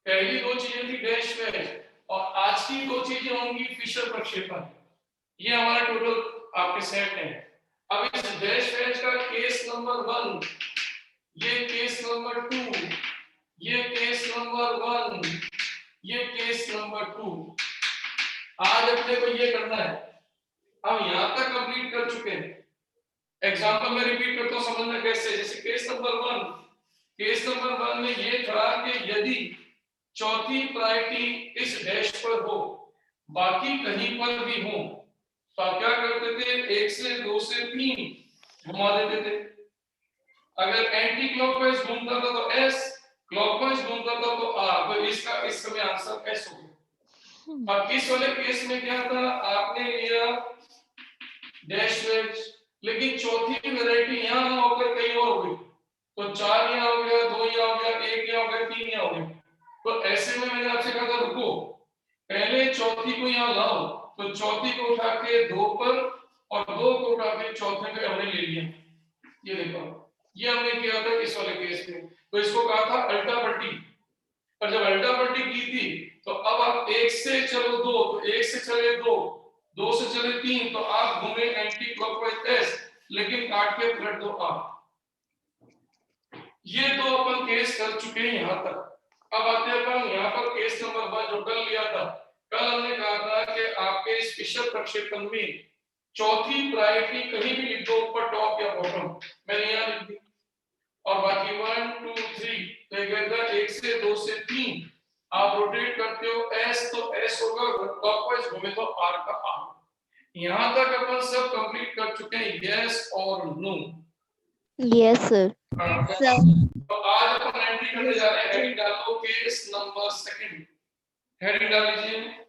पहली 2 चीजें थी डैश वेज, और आज की 2 चीजें होंगी फिशर प्रक्षेपण। ये हमारा टोटल आपके सेट है। अब इस डैश वेज का केस नंबर 1, ये केस नंबर 2, ये केस नंबर 1, ये केस नंबर 2। आज अपने को ये करना है। हम यहां तक कंप्लीट कर चुके हैं, एग्जाम्पल में रिपीट करता हूँ, समझना कैसे। जैसे केस नंबर 1 में ये था कि यदि चौथी प्रायोरिटी इस डैश पर हो, बाकी कहीं पर भी हो, तो आप क्या करते थे, 1 से 2 से 3 घुमा देते थे। अगर एंटी क्लॉकवाइज घूमता था तो एस, क्लॉकवाइज घूमता था तो आर। तो इसका इस समय आंसर एस हो गया। अब इस वाले केस में क्या था, आपने लिया डैश वेज, लेकिन चौथी वैरायटी यहां ना होकर कहीं और हो गई, तो 4 यहाँ हो गया, 2 यहाँ हो गया, 1 यहाँ हो गया, 3 यहाँ हो गया। तो ऐसे में मैंने आपसे कहा था रुको, पहले चौथी को यहाँ लाओ, तो चौथी को उठा के 2 पर और 2 को उठा के चौथे पे हमने ले लिया। ये देखो, ये हमने किया था इस वाले केस में। तो इसको कहा था अल्टा पलटी। पर जब अल्टा पलटी की थी तो अब आप 1 से चलो 2, तो 1 से चले 2, 2 से चले 3, तो आप घूमे एंटी क्लॉकवाइज एस, लेकिन काट के पलट दो आप। ये तो अपन केस कर चुके हैं यहां तक। अब आते हैं अपन यहाँ पर केस नंबर 1 जो कल लिया था। कल हमने कहा था कि आपके स्पेशल प्रक्षेपण में चौथी प्रायोरिटी कहीं भी लिख दो, ऊपर टॉप या बॉटम, मैंने यहाँ लिख दी, और बाकी 1 2 3, तो एक से 2 से 3 आप रोटेट करते हो एस, तो एस होगा, क्लॉकवाइज घूमे तो आर का आर। यहां तक अपन सब कंप्लीट कर चुके हैं, यस और नो। Yes, sir. Sir. तो आज अपन एंट्री करने जा रहे हैं। हेडिंग डालो केस नंबर 2, हेडिंग डाल लीजिए।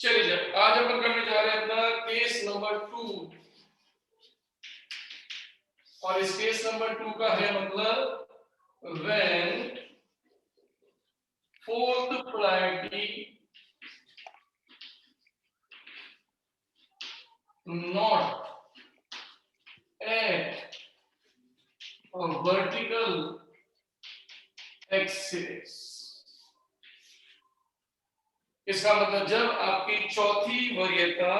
चलिए आज अपन करने जा रहे हैं अपना केस नंबर 2, और इस केस नंबर 2 का है मतलब when fourth priority not at a vertical axis। इसका मतलब जब आपकी चौथी वरीयता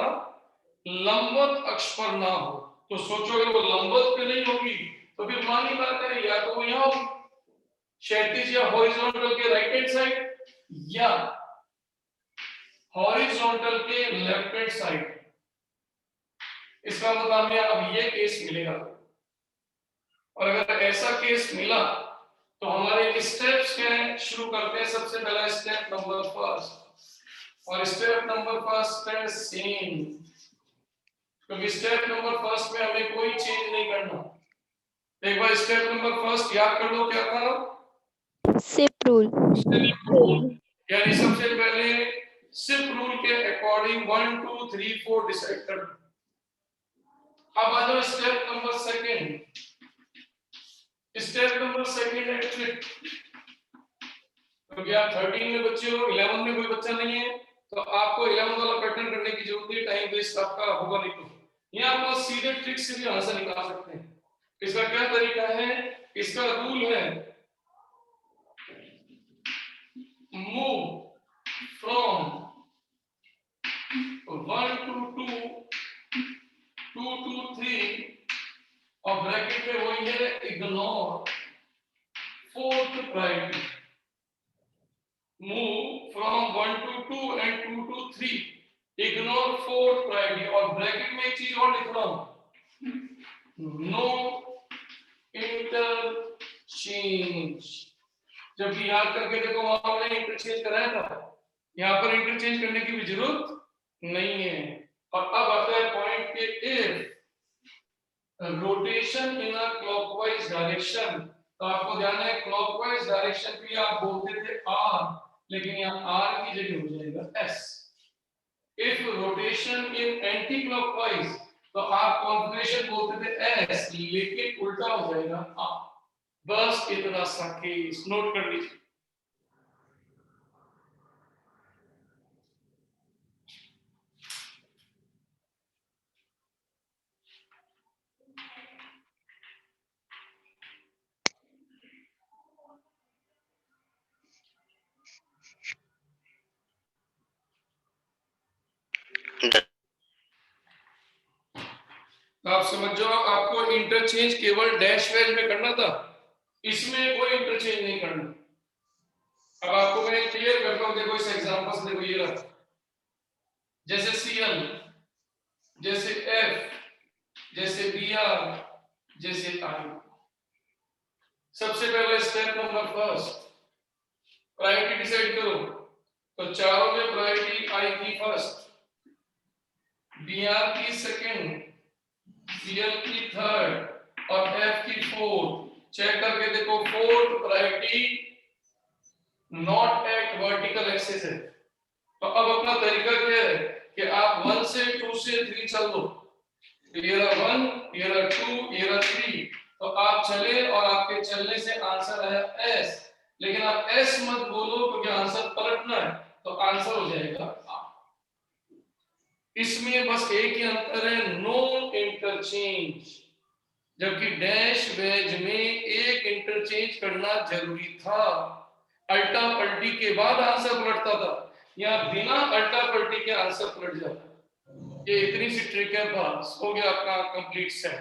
लंबवत अक्ष पर ना हो। तो सोचो अगर वो लंबवत पे नहीं होगी तो फिर मानी बात है, या तो वो यहाँ होगी क्षैतिज या हॉरिजॉन्टल के राइट हैंड साइड, या हॉरिजॉन्टल के लेफ्ट हैंड साइड। इसका मतलब हमें अब ये केस मिलेगा, और अगर ऐसा केस मिला तो हमारे स्टेप्स क्या है, शुरू करते हैं। सबसे पहला स्टेप नंबर 1, और स्टेप नंबर 1 है सेम, क्योंकि स्टेप नंबर 1 में हमें कोई चेंज नहीं करना। एक बार स्टेप नंबर 1 याद कर लो, क्या था, SIP rule. यानी सबसे पहले सिप रूल के अकॉर्डिंग 1 2 3 4 डिसाइड कर। अब आ जाओ स्टेप नंबर 2। स्टेप नंबर 2 है ट्रिक, क्योंकि आप 13 में बच्चे हो, 11 में कोई बच्चा नहीं है, तो आपको 11 वाला पैटर्न करने की जरूरत नहीं, टाइम वेस्ट आपका होगा नहीं। तो यहाँ आप सीधे ट्रिक से भी आंसर निकाल सकते हैं। इसका क्या तरीका है, इसका रूल है मूव फ्रॉम 1 to 2, 2 to 3, और ब्रैकेट में वही है ignore fourth priority. Move from 1 to 2 and 2 to 3, ignore fourth priority. और ब्रैकेट में एक चीज और लिख रहा हूं, नो इंटरचेंज। जब याद करके देखो, वहां हमने इंटरचेंज कराया था, यहाँ पर इंटरचेंज करने की भी जरूरत नहीं है। और अब आता है पॉइंट के if rotation in a clockwise direction, तो आपको ध्यान है क्लॉकवाइज डायरेक्शन के लिए आप बोलते थे आर, लेकिन यहाँ आर की जगह हो जाएगा S. If rotation in anti clockwise, तो आप कॉन्फिगरेशन बोलते थे एस, लेकिन उल्टा हो जाएगा आर। बस इतना सा केस नोट कर लीजिए। आप समझ जाओ, आपको इंटरचेंज केवल डैश वेज में करना था, इसमें कोई इंटरचेंज नहीं करना। अब आपको मैं क्लियर करता हूँ, देखो इस एग्जांपल से, देखो ये रहा, जैसे Cl, जैसे F, जैसे Br, जैसे I। सबसे पहले step number first, priority decide करो। तो चारों में प्रायोरिटी I की फर्स्ट, Br की सेकंड, Cl की थर्ड और F की फोर्थ। चेक करके देखो, fourth priority not at vertical axis है। तो अब अपना तरीका क्या है कि आप 1 से 2 से 3 चल दो। ये रहा 1, ये रहा 2, ये रहा 3। तो आप चले और आपके चलने से आंसर आया S। लेकिन आप S मत बोलो क्योंकि आंसर पलटना है, तो आंसर हो जाएगा A। इसमें बस एक ही अंतर है, नो इंटरचेंज। जबकि डैश वेज में एक इंटरचेंज करना जरूरी था, अल्टा पलटी के बाद आंसर पलटता था, या बिना अल्टा पलटी के आंसर पलट जाता। ये इतनी सी ट्रिक है, बस हो गया आपका कंप्लीट सेट।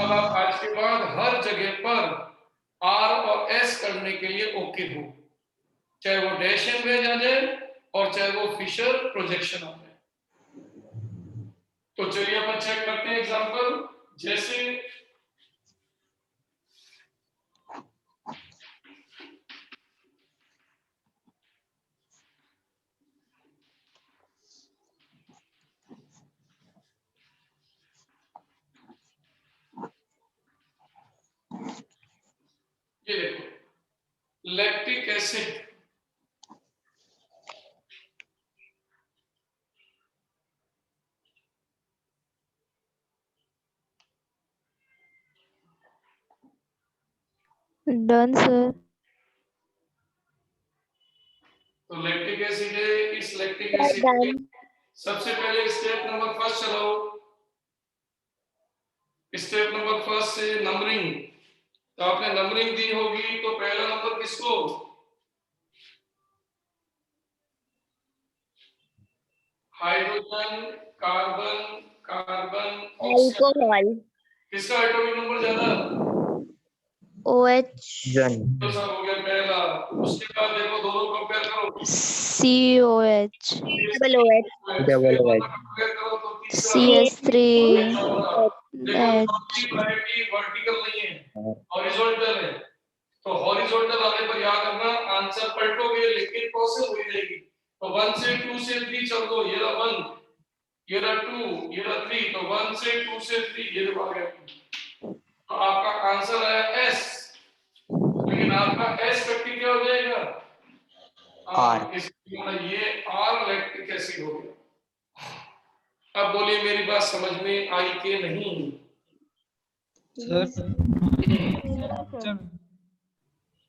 अब आप आज के बाद हर जगह पर R और S करने के लिए ओके हो, चाहे वो डैश एंड वेज आ जाए और चाहे वो फिशर प्रोजेक्शन आ जाए। तो चलिए अपन चेक करते हैं एग्जांपल। जैसे ये देखो, लैक्टिक एसिड, डन सर। तो लैक्टिक एसिड है। इस लैक्टिक Sir, एसिड के done. सबसे पहले स्टेप नंबर फर्स्ट चलाओ। स्टेप नंबर फर्स्ट से नंबरिंग, तो आपने नंबरिंग दी होगी, तो पहला नंबर किसको? Hydrogen, carbon, carbon, oxygen. Alcohol. किसका एटॉमिक नंबर ज्यादा? OH. तो सब हो गया पहला। उसके बाद देखो, दोनों कंपेयर करो। COH। Double OH. कंपेयर करो तो तीसरा CS3 देखो, H। चौथी प्रायोरिटी वर्टिकल नहीं है, हॉरिजॉन्टल है। तो हॉरिजॉन्टल आने पर याद रखना, आंसर पलटोगे लेकिन प्रोसेस हो जाएगी। तो 1 से 2 से 3 चल दो। ये रहा 1, ये रहा 2, ये रहा 3। तो 1 से 2 से 3 ये आ गया। तो आपका आंसर आया S। लेकिन आपका S फैक्टर क्या हो जाएगा? R। ये R लैक्टिक एसिड हो गया। अब बोलिए, मेरी बात समझ में आई कि नहीं?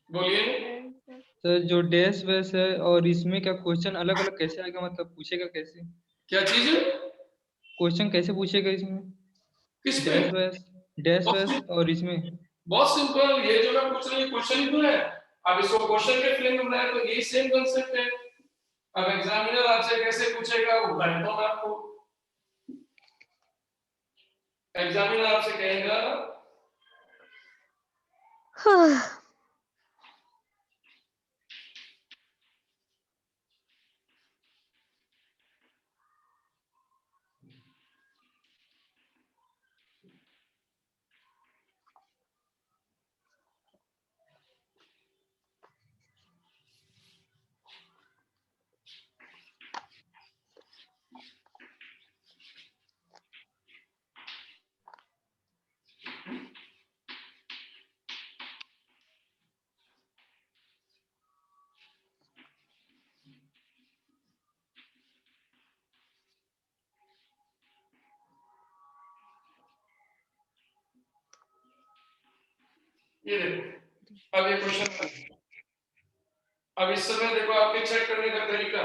बोलिए। सर जो डैश वैस है और इसमें क्या क्वेश्चन अलग अलग कैसे आएगा, मतलब पूछेगा कैसे? क्या चीज? क्वेश्चन कैसे पूछेगा इसमें? किसमें? डैश वैस और इसमें बहुत सिंपल, ये जो मैं पूछ रही हूँ क्वेश्चन ही तो है। अब इसको क्वेश्चन के फॉर्म में बनाया तो यही सेम कांसेप्ट है। अब एग्जामिनर आपसे कैसे पूछेगा वो बताता हूं आपको। एग्जामिनर आपसे कहेगा ये देखो, अब ये क्वेश्चन, अब इस समय देखो आपके चेक करने का तरीका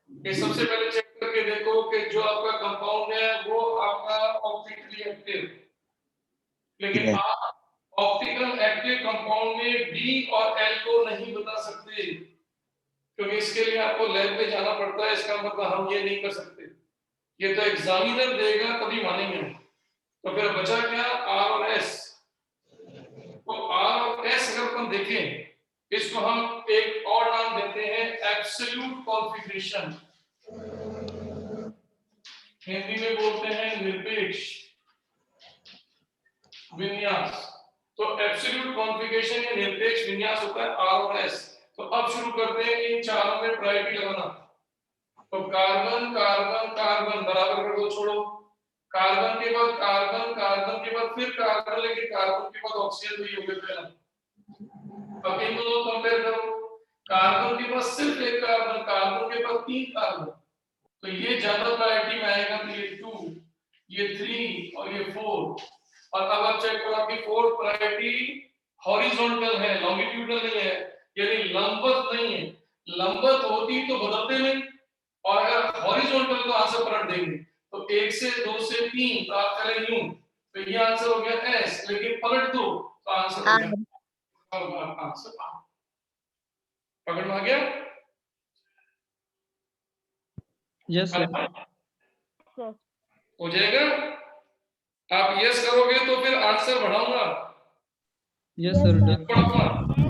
कि सबसे पहले चेक करके देखो कि जो आपका कंपाउंड है वो आपका ऑप्टिकली एक्टिव, लेकिन आप ऑप्टिकल एक्टिव कंपाउंड में डी और एल को नहीं बता सकते, क्योंकि इसके लिए आपको लैब में जाना पड़ता है। इसका मतलब हम ये नहीं कर सकते, ये तो एग्जामिनर देगा तभी मानेंगे। तो फिर बचा क्या? आर और एस। तो आर और एस अगर अपन देखें इसको हम एक और नाम देते हैं एब्सोल्यूट कॉन्फ़िगरेशन, हिंदी में बोलते हैं निरपेक्ष विन्यास। तो एब्सोल्यूट कॉन्फ़िगरेशन या निरपेक्ष विन्यास होता है आर और एस। तो अब शुरू करते हैं इन चारों में प्रायोरिटी लगाना। तो कार्बन कार्बन कार्बन बराबर कर दो, छोड़ो, कार्बन के बाद कार्बन, कार्बन के बाद फिर कार्बन, लेकिन कार्बन के बाद ऑक्सीजन तो ये हो गया पहला। अब इन दोनों कंपेयर करो, कार्बन के पास सिर्फ एक कार्बन, कार्बन के पास 3 कार्बन, तो ये ज्यादा प्रायोरिटी में आएगा। तो ये 2, ये 3 और ये 4। और अब आप चेक करो, आपकी 4th प्रायोरिटी हॉरिजॉन्टल है, लॉन्गिट्यूडनल नहीं है, यानी लंबवत नहीं है। लंबवत होती तो बदलते नहीं, और अगर हॉरिजॉन्टल तो आंसर पलट देंगे। तो 1 से 2 से 3 तो आप चले यूं, तो ये आंसर हो गया एस, लेकिन पलट दो तो आंसर हो गया आंसर आ। पकड़ में आ गया? Yes sir. हो जाएगा। आप यस करोगे तो फिर आंसर बढ़ाऊंगा। Yes sir, done. बढ़ाऊंगा।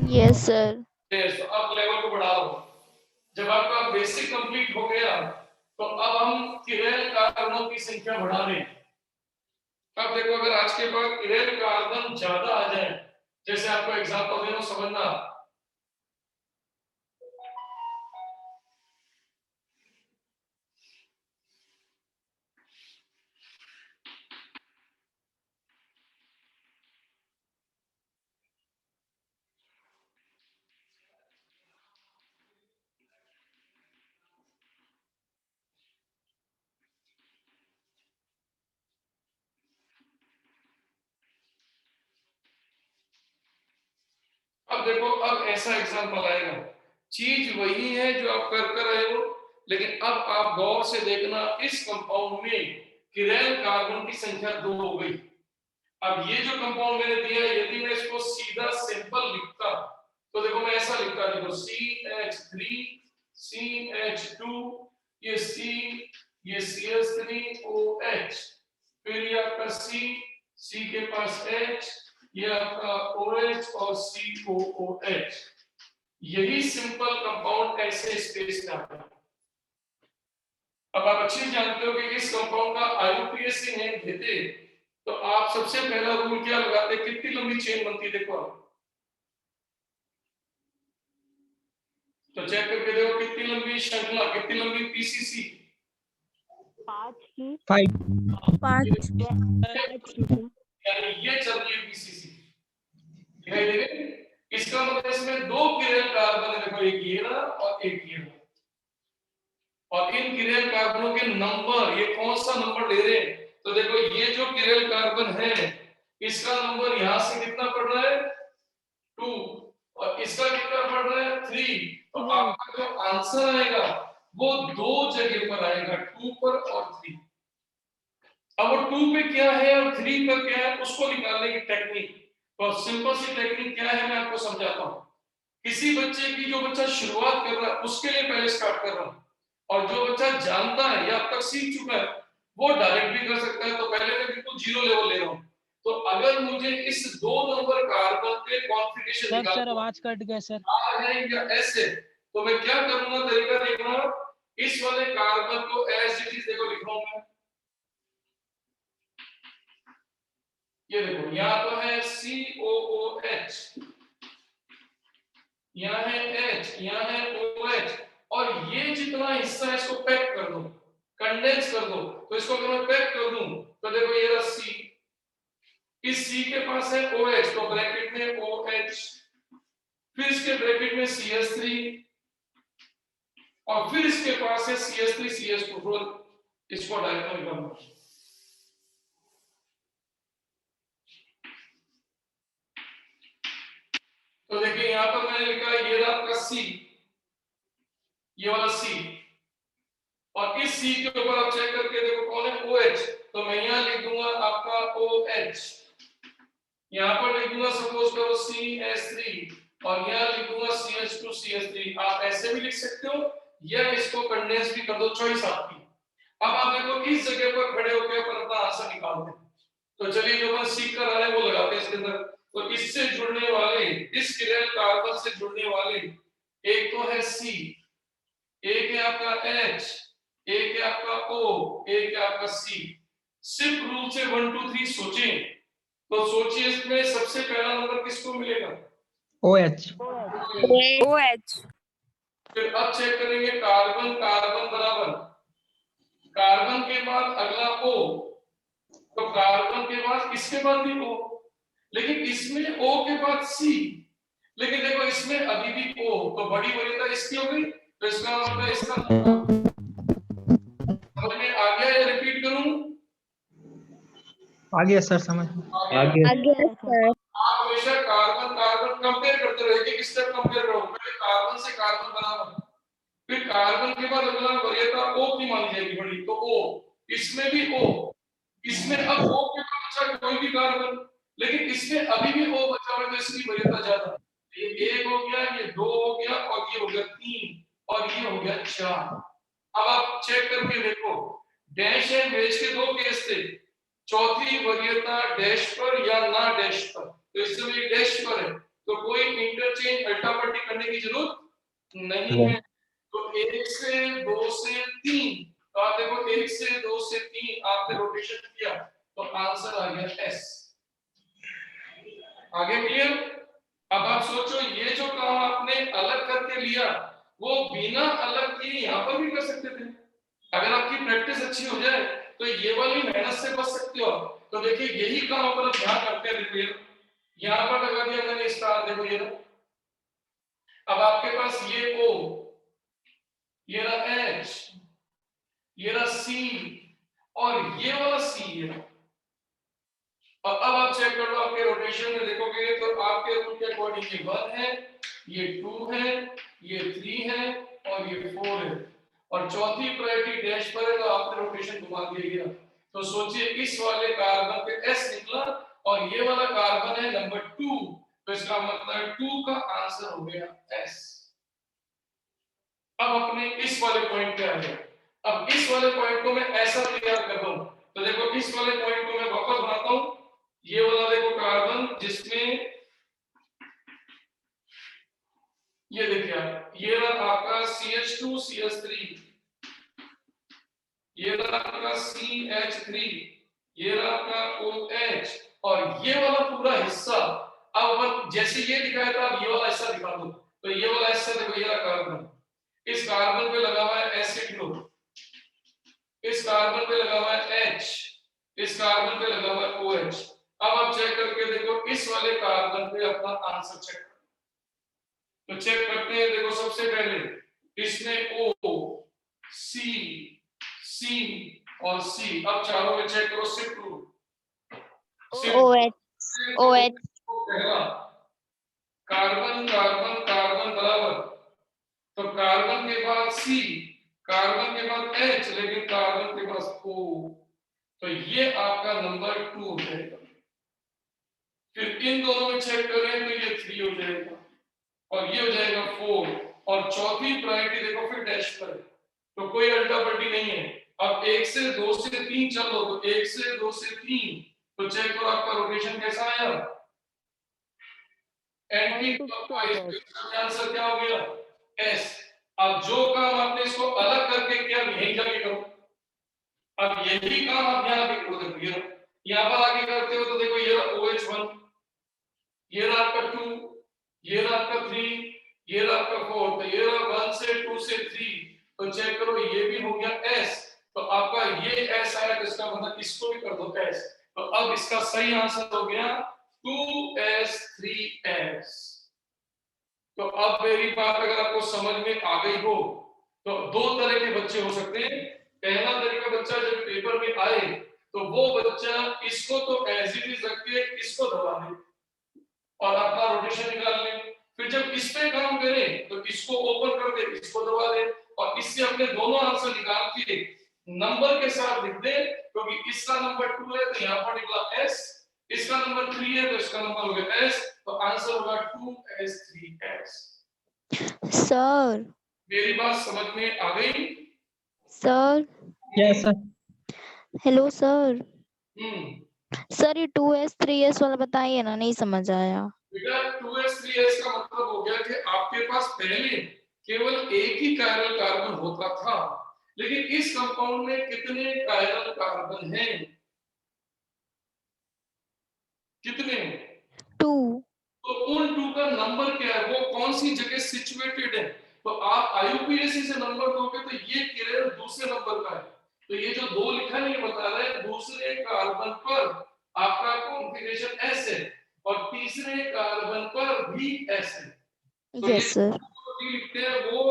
Yes, sir. यस, तो अब लेवल को बढ़ा लो। जब आपका बेसिक कंप्लीट हो गया तो अब हम किरेल कार्बनों की संख्या बढ़ा रहे हैं। अब देखो, अगर आज के बाद किरेल कार्बन ज्यादा आ जाए, जैसे आपको एग्जांपल दे रहा हूं, समझना। अब देखो, अब ऐसा एग्जांपल आएगा, चीज वही है जो आप कर रहे हो, लेकिन अब आप गौर से देखना, इस कंपाउंड में किरेल कार्बन की संख्या 2 हो गई। अब ये जो कंपाउंड मैंने दिया है, यदि मैं इसको सीधा सिंपल लिखता तो देखो मैं ऐसा लिखता, देखो CH3 CH2, ये C, ये CH3OH, फिर ये आपका C के पास H, ये आपका OH और COOH। यही सिंपल कंपाउंड ऐसे स्पेस में आता है। अब आप अच्छी जानते हो कि इस कंपाउंड का IUPAC नेम देते तो आप सबसे पहला रूल क्या लगाते, कितनी लंबी चेन बनती, देखो आप तो चेक करके देखो कितनी लंबी श्रृंखला, कितनी लंबी PCC, 5 की 5. यानी ये चल रही है PCC, दिखाई दे रही है? इसका मतलब इसमें 2 किरेल कार्बन है, देखो एक ये रहा और एक ये रहा, और इन किरेल कार्बनों के नंबर, ये कौन सा नंबर ले रहे हैं, तो देखो ये जो किरेल कार्बन है इसका नंबर यहां से कितना पड़ रहा है 2, और इसका कितना पड़ रहा है 3। तो आपका जो आंसर आएगा वो 2 जगह पर आएगा, 2 पर और 3। अब वो 2 पे क्या है और 3 पर क्या है उसको निकालने की टेक्निक, तो सिंपल सी टेक्निक क्या है मैं आपको समझाता हूं। किसी बच्चे की, जो बच्चा शुरुआत कर रहा है उसके लिए पहले स्टार्ट कर रहा हूं, और जो बच्चा जानता है या अब तक सीख चुका है वो डायरेक्ट भी कर सकता है। तो पहले मैं बिल्कुल 0 लेवल ले रहा हूं। तो अगर मुझे इस 2 नंबर कार्बन पे कॉन्फ़िगरेशन निकालना है, सर आवाज कट गया सर, R है या S है, तो मैं क्या करूंगा, तरीका देखना, इस वाले कार्बन को एज इट इज देखो लिख रहा हूं मैं, ये देखो यहाँ तो है COOH, यहाँ है H, यहाँ है OH, और ये जितना हिस्सा है इसको पैक कर दो, कंडेंस कर दो। तो इसको अगर मैं पैक कर दूं तो देखो ये रहा C, इस C के पास है OH, तो ब्रैकेट में OH, फिर इसके ब्रैकेट में CH3, और फिर इसके पास है CH3 CH2, इसको डायरेक्ट निकालना। तो देखिए यहां पर मैंने लिखा ये रहा आपका C, ये वाला C, और इस C के ऊपर आप चेक करके देखो कौन है OH, तो मैं यहां लिख दूंगा आपका OH, यहां पर लिख दूंगा सपोज करो CH3, और यहां लिख दूंगा CH2 CH3। आप ऐसे भी लिख सकते हो या इसको कंडेंस भी कर दो, चॉइस आपकी। अब आप देखो इस जगह पर खड़े होकर अपन अपना आंसर निकालते हैं। तो चलिए जो अपन सीख कर आ रहे हैं वो लगाते हैं इसके अंदर। तो इससे जुड़ने वाले, इस किरेल कार्बन से जुड़ने वाले एक तो है C, एक है आपका H, एक है आपका O, एक है आपका C। सिर्फ रूल से 1 2 3 सोचें तो सोचिए इसमें सबसे पहला नंबर किसको मिलेगा? OH। OH फिर अब चेक करेंगे कार्बन कार्बन बराबर, कार्बन के बाद अगला O, तो कार्बन के बाद इसके बाद भी O, लेकिन इसमें O के बाद C, लेकिन देखो इसमें अभी भी O, तो बड़ी वरीयता इसकी हो गई, तो इसका मतलब इसका समझ में आ गया या रिपीट करूं? आ गया सर समझ में। आगे सर आप हमेशा कार्बन कार्बन कंपेयर करते रहो, एक स्टेप कंपेयर करो, पहले कार्बन से कार्बन बराबर, फिर कार्बन के बाद अगला वरीयता O की मानी जाएगी बड़ी, तो O, इसमें भी O, इसमें अब O के बाद बचा कोई भी कार्बन, लेकिन इसमें अभी भी O बचा हुआ है, तो इसकी वरीयता ज्यादा, ये 1 हो गया, ये 2 हो गया, और ये हो गया 3, और ये हो गया 4। अब आप चेक करके देखो, डैश एंड वेज के दो केस थे, चौथी वरीयता डैश पर या ना डैश पर, तो इस समय डैश पर है, तो कोई इंटरचेंज अल्टा पल्टी करने की जरूरत नहीं है। तो 1 से 2 से 3, तो आप देखो 1 से 2 से 3 आपने रोटेशन किया तो आंसर आ गया S। आगे क्लियर? अब आप सोचो ये जो काम आपने अलग करके लिया वो बिना अलग किए यहाँ पर भी कर सकते थे। अगर आपकी प्रैक्टिस अच्छी हो जाए तो ये वाली मेहनत से बच सकते हो। तो देखिए यही काम अपन ध्यान रखते हैं, यहाँ पर लगा दिया मैंने स्टार, देखो ये अब आपके पास ये O, ये रहा H, ये रहा C, और ये वाला C है। और अब आप चेक कर लो आपके रोटेशन में देखोगे तो आपके रूल के अकॉर्डिंग ये 1 है, ये 2 है, ये 3 है, और ये 4 है, और चौथी प्रायोरिटी डैश पर है, तो आपने रोटेशन घुमा दिया। तो सोचिए इस वाले कार्बन पे S निकला और ये वाला कार्बन है नंबर 2, तो इसका मतलब 2 का आंसर हो गया S। अब अपने इस वाले पॉइंट पे आ गए। अब इस वाले पॉइंट को मैं ऐसा तैयार कर रहा हूं, तो देखो इस वाले पॉइंट को मैं वापस बनाता हूं। ये वाला देखो कार्बन जिसमें ये देखिए आप, ये रहा आपका CH2 CH3, ये रहा आपका CH3, ये रहा आपका OH, और ये वाला पूरा हिस्सा। अब जैसे ये दिखाया था अब ये वाला हिस्सा दिखा दो, तो ये वाला हिस्सा देखो, ये रहा कार्बन, इस कार्बन पे लगा हुआ है एसिड ग्रुप, इस कार्बन पे लगा हुआ है H, इस कार्बन पे लगा हुआ है OH। अब आप चेक करके देखो इस वाले कार्बन पे अपना आंसर चेक करो। तो चेक करते हैं, देखो सबसे पहले इसमें O, C, C और C। अब चारों में चेक करो शिफ्ट रूल, OH पहला कार्बन कार्बन कार्बन बराबर, तो कार्बन के बाद C, कार्बन के बाद H, लेकिन कार्बन के पास O, तो ये आपका नंबर 2 हो जाएगा। फिर इन दोनों में चेक करें तो ये 3 हो जाएगा और ये हो जाएगा 4, और चौथी प्रायोरिटी देखो फिर डैश पर, तो कोई अल्टा पल्टी नहीं है। अब 1 से 2 से 3 चलो, तो 1 से 2 से 3, तो चेक करो आपका रोटेशन कैसा आया, एंटी क्लॉकवाइज। आंसर क्या हो गया S। अब जो काम आपने इसको अलग करके किया यही जाके करो, अब यही काम आप यहाँ पे करो। देखो यहाँ पर आगे करते हो तो देखो ये रहा OH1, ये रहा आपका 2, ये रहा आपका 3, ये रहा आपका 4, तो ये रहा 1 से 2 से 3, तो चेक करो ये भी हो गया S। तो आपका ये S आया, तो इसका मतलब इसको भी कर दो S। तो अब इसका सही आंसर हो गया 2S3S। तो अब मेरी बात अगर आपको समझ में आ गई हो तो दो तरह के बच्चे हो सकते हैं। पहला तरीका बच्चा जब पेपर में आए तो वो बच्चा इसको तो एज इट इज रख के इसको दबा दे और अपना रोटेशन निकाल ले, फिर जब इस पे काम करे तो इसको ओपन कर दे, इसको दबा दे, और इससे अपने दोनों आंसर निकाल के नंबर के साथ लिख दे, क्योंकि इसका नंबर 2 है तो यहाँ पर निकला S, इसका नंबर 3 है तो इसका नंबर हो गया S, तो आंसर होगा 2S3S। सर मेरी बात समझ में आ गई? Sir yes sir. Hello sir, sir ये 2s 3s वाला बताइए ना, नहीं समझ आया। बेटा 2s 3s का मतलब हो गया कि आपके पास पहले केवल एक ही कायरल कार्बन होता था, लेकिन इस कंपाउंड में कितने कायरल कार्बन हैं? कितने? 2। तो उन 2 का नंबर क्या है, वो कौन सी जगह सिचुएटेड है? तो आप आईयूपीएसी से नंबर दोगे तो ये किरण दूसरे नंबर का है, तो ये जो 2 लिखा है ये बता रहा है दूसरे कार्बन पर आपका कॉन्फ़िगरेशन S है और तीसरे कार्बन पर भी S है। तो यस सर। ये लिखते हैं वो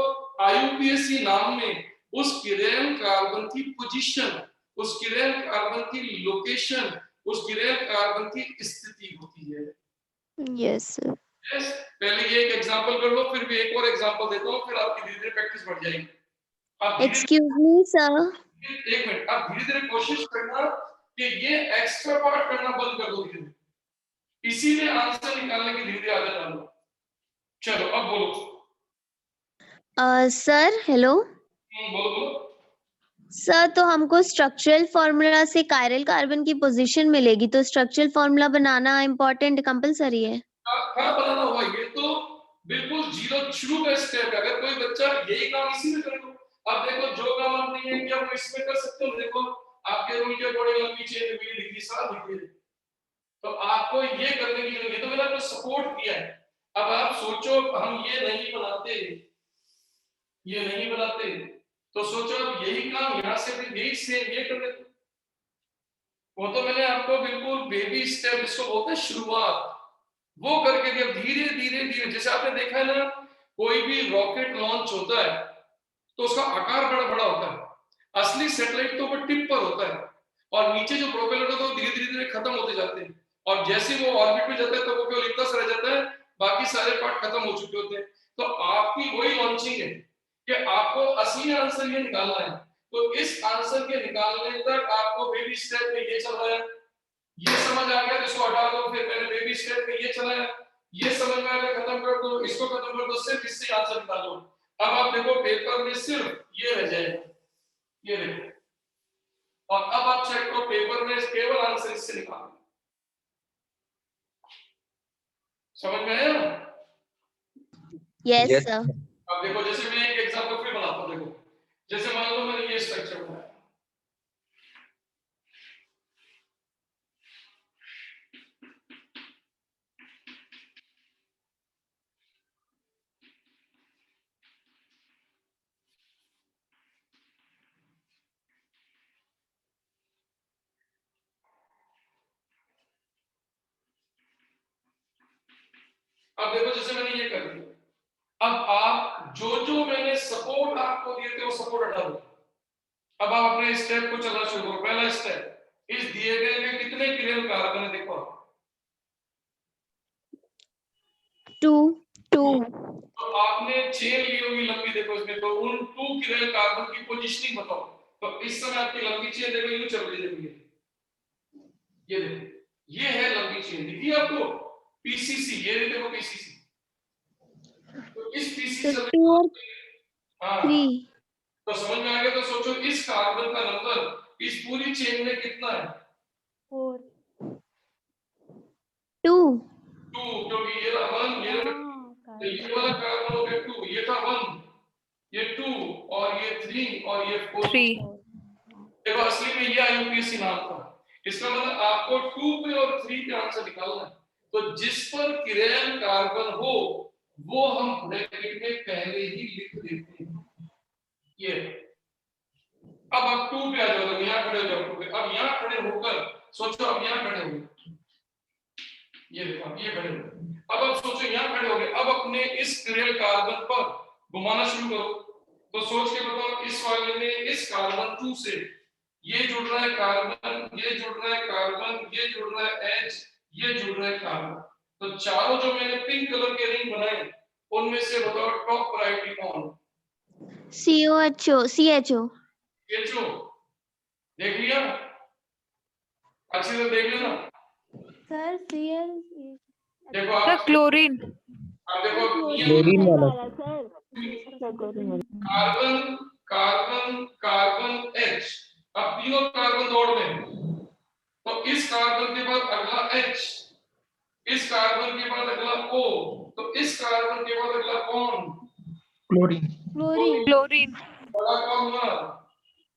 आईयूपीएसी नाम में उस किरण कार्बन की पोजीशन, उस किरण कार्बन की लोकेशन, उस किरण कार्बन की स्थिति होती है। Yes sir. Yes, पहले ये एक एग्जांपल कर लो, फिर भी एक और एग्जांपल देता हूँ, फिर आपकी धीरे-धीरे प्रैक्टिस बढ़ जाएगी। आप Excuse me, sir. एक मिनट, आप धीरे-धीरे कोशिश करना कि ये एक्स्ट्रा पार्ट करना बंद कर दो धीरे-धीरे, इसीलिए आंसर निकालने की धीरे-धीरे आदत डालो। चलो अब बोलो। Sir, hello. बोलो बोलो। सर तो हमको स्ट्रक्चरल फॉर्मूला से कायरल कार्बन की पोजीशन मिलेगी, तो स्ट्रक्चरल फॉर्मूला बनाना इम्पोर्टेंट कंपलसरी है। कहाँ बनाना होगा? ये तो बिल्कुल जीरो शुरू का स्टेप है। अगर कोई बच्चा यही काम इसी में करे, अब देखो जो काम आपने ये किया वो इसमें कर सकते हो। देखो आपके रूल के अकॉर्डिंग लंबी चेन हुई डिग्री 7 डिग्री, तो आपको ये करने की जरूरत है, तो मैंने आपको सपोर्ट किया है। अब आप सोचो हम ये नहीं बनाते, ये नहीं बनाते, तो सोचो अब यही काम यहाँ से भी यही सेम ये कर लेते। वो तो मैंने आपको बिल्कुल बेबी स्टेप, इसको बोलते हैं शुरुआत, वो करके दिया। धीरे धीरे धीरे, जैसे आपने देखा है ना, कोई भी रॉकेट लॉन्च होता है तो उसका आकार बड़ा बड़ा होता है। असली सैटेलाइट तो वो टिप पर होता है और नीचे जो प्रोपेलर होता है वो धीरे धीरे धीरे खत्म होते जाते हैं, और जैसे वो ऑर्बिट में जाता है तो वो केवल इतना सा रह जाता है, बाकी सारे पार्ट खत्म हो चुके होते हैं। तो आपकी वही लॉन्चिंग है कि आपको असली आंसर ये निकालना है। तो इस आंसर के निकालने तक आपको बेबी स्टेप में ये चल रहा है, ये समझ आ गया तो इसको हटा दो, फिर मैंने बेबी स्टेप में ये चलाया, ये समझ में आ गया, खत्म कर दो, इसको खत्म कर दो, सिर्फ इससे आंसर निकालो। अब आप देखो पेपर में सिर्फ ये रह जाएगा, ये देखो, और अब आप चेक करो पेपर में केवल आंसर इससे निकालो। समझ में आया? Yes sir. अब देखो जैसे मैं एक एग्जांपल फिर बनाता हूं। देखो जैसे मान लो मैंने ये स्ट्रक्चर बनाया, अब देखो जैसे मैंने ये कर दिया, अब आप जो जो मैंने सपोर्ट आपको दिए थे वो सपोर्ट हटा दो। अब आप अपने स्टेप को चलना शुरू करो। पहला स्टेप, इस दिए गए में कितने किरण कार्बन है? देखो 2। तो आपने चेन ली होगी लंबी, देखो इसमें तो उन 2 किरण कार्बन की पोजीशनिंग बताओ। तो इस समय आपकी लंबी चेन देखो यूं चल रही है, देखो ये देखो, ये है लंबी चेन, दिखी आपको? पीसीसी, ये देखो पीसीसी। तो इस पीसीसी तो 2 और 3। तो समझ में आ गया? तो सोचो इस कार्बन का नंबर इस पूरी चेन में कितना है? 4 2। क्योंकि ये रहा 1, ये तो ये वाला कार्बन हो गया 2, ये था 1, ये 2 और ये 3 और ये 4। देखो असली में ये आईयूपीएसी नाम था। इसका मतलब आपको 2 पे और 3 पे आंसर निकालना है। तो जिस पर किरण कार्बन हो वो हम ब्रैकेट में पहले ही लिख देते हैं। ये अब आप 2 पे आ जाओ, तो यहाँ खड़े हो जाओ 2 पे। अब यहाँ खड़े होकर सोचो, अब यहाँ खड़े हो गए, ये देखो अब ये खड़े हो गए। अब आप सोचो यहाँ खड़े हो गए, अब अपने इस किरण कार्बन पर घुमाना शुरू करो। तो सोच के बताओ इस वाले में इस कार्बन 2 से ये जुड़ रहा है कार्बन, ये जुड़ रहा है कार्बन, ये जुड़ रहा है H, ये जुड़ रहा है कार्बन। तो चारों जो मैंने पिंक कलर के रिंग बनाए उनमें से बताओ टॉप प्रायोरिटी कौन? COHO CHO। HO देख लिया? अच्छी तरह देख लेना। सर Cl देखो आप क्लोरीन। अब देखो क्लोरीन वाला sir carbon carbon carbon H, अब तीनों कार्बन दौड़ में, तो इस कार्बन के बाद अगला H, इस कार्बन के बाद अगला O, तो इस कार्बन के बाद अगला कौन? क्लोरीन। क्लोरीन बड़ा कौन हुआ?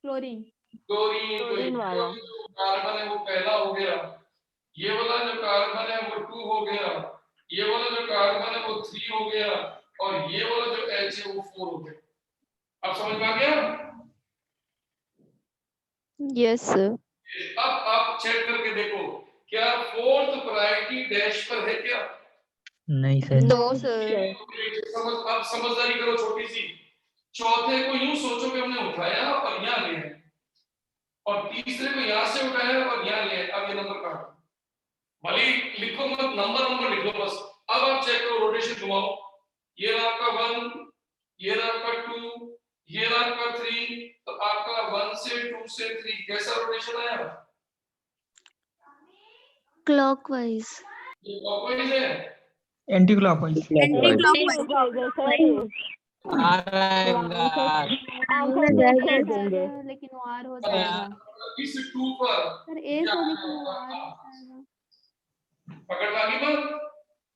Chlorine chlorine. तो क्लोरीन वाला। ये जो कार्बन है वो पहला हो गया, ये वाला जो कार्बन है वो 2 हो गया, ये वाला जो कार्बन है वो 3 हो गया, और ये वाला जो H है वो 4 हो गया। अब समझ में आ गया? Yes sir. अब आप चेक करके देखो, क्या फोर्थ प्रायोरिटी डैश पर है क्या? नहीं सर। No sir. अब समझदारी करो छोटी सी। चौथे को यूं सोचो कि हमने उठाया और यहाँ ले आए, और तीसरे को यहाँ से उठाया और यहाँ ले आए। अब ये नंबर काटो, भले लिखो मत, नंबर लिख लो बस। अब आप चेक करो, रोटेशन घुमाओ, ये रहा आपका 1, ये रहा आपका 2, ये रहा आपका 3, तो आपका 1 से 2 से 3 कैसा रोटेशन आया? क्लॉकवाइज। ये क्लॉकवाइज है। Anti clockwise. आ रहा है यार। आंसर देख कर देंगे। लेकिन वो आर हो जाएगा इस 2 पर सर। ए को लेकिन वो आर हो जाएगा। पकड़ आ गई बात?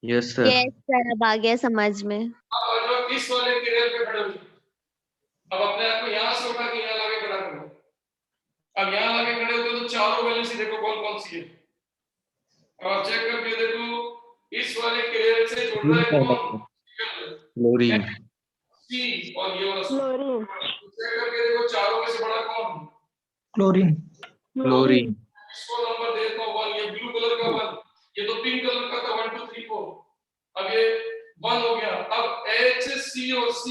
Yes sir. यस सर, अब आ गया समझ में। अब आ जाओ इस वाले के रेल पे खड़े हो जाओ। अब अपने आप को यहाँ से उठा के यहाँ लाके खड़ा करो। अब यहाँ लाके खड़े होते हो तो चारों वैलेंसी देखो कौन कौन सी है। अब आप चेक करके देखो, इस वाले के रेल से जुड़ रहा है कौन? क्लोरीन। सी, और ये वाला सी। क्लोरीन चेक करके देखो, चारों में से बड़ा कौन? क्लोरीन। क्लोरीन। इसको नंबर देता हूँ 1, ये ब्लू कलर का 1, ये तो पिंक कलर का था 1 2 3 4। अब ये 1 हो गया। अब H, C और C,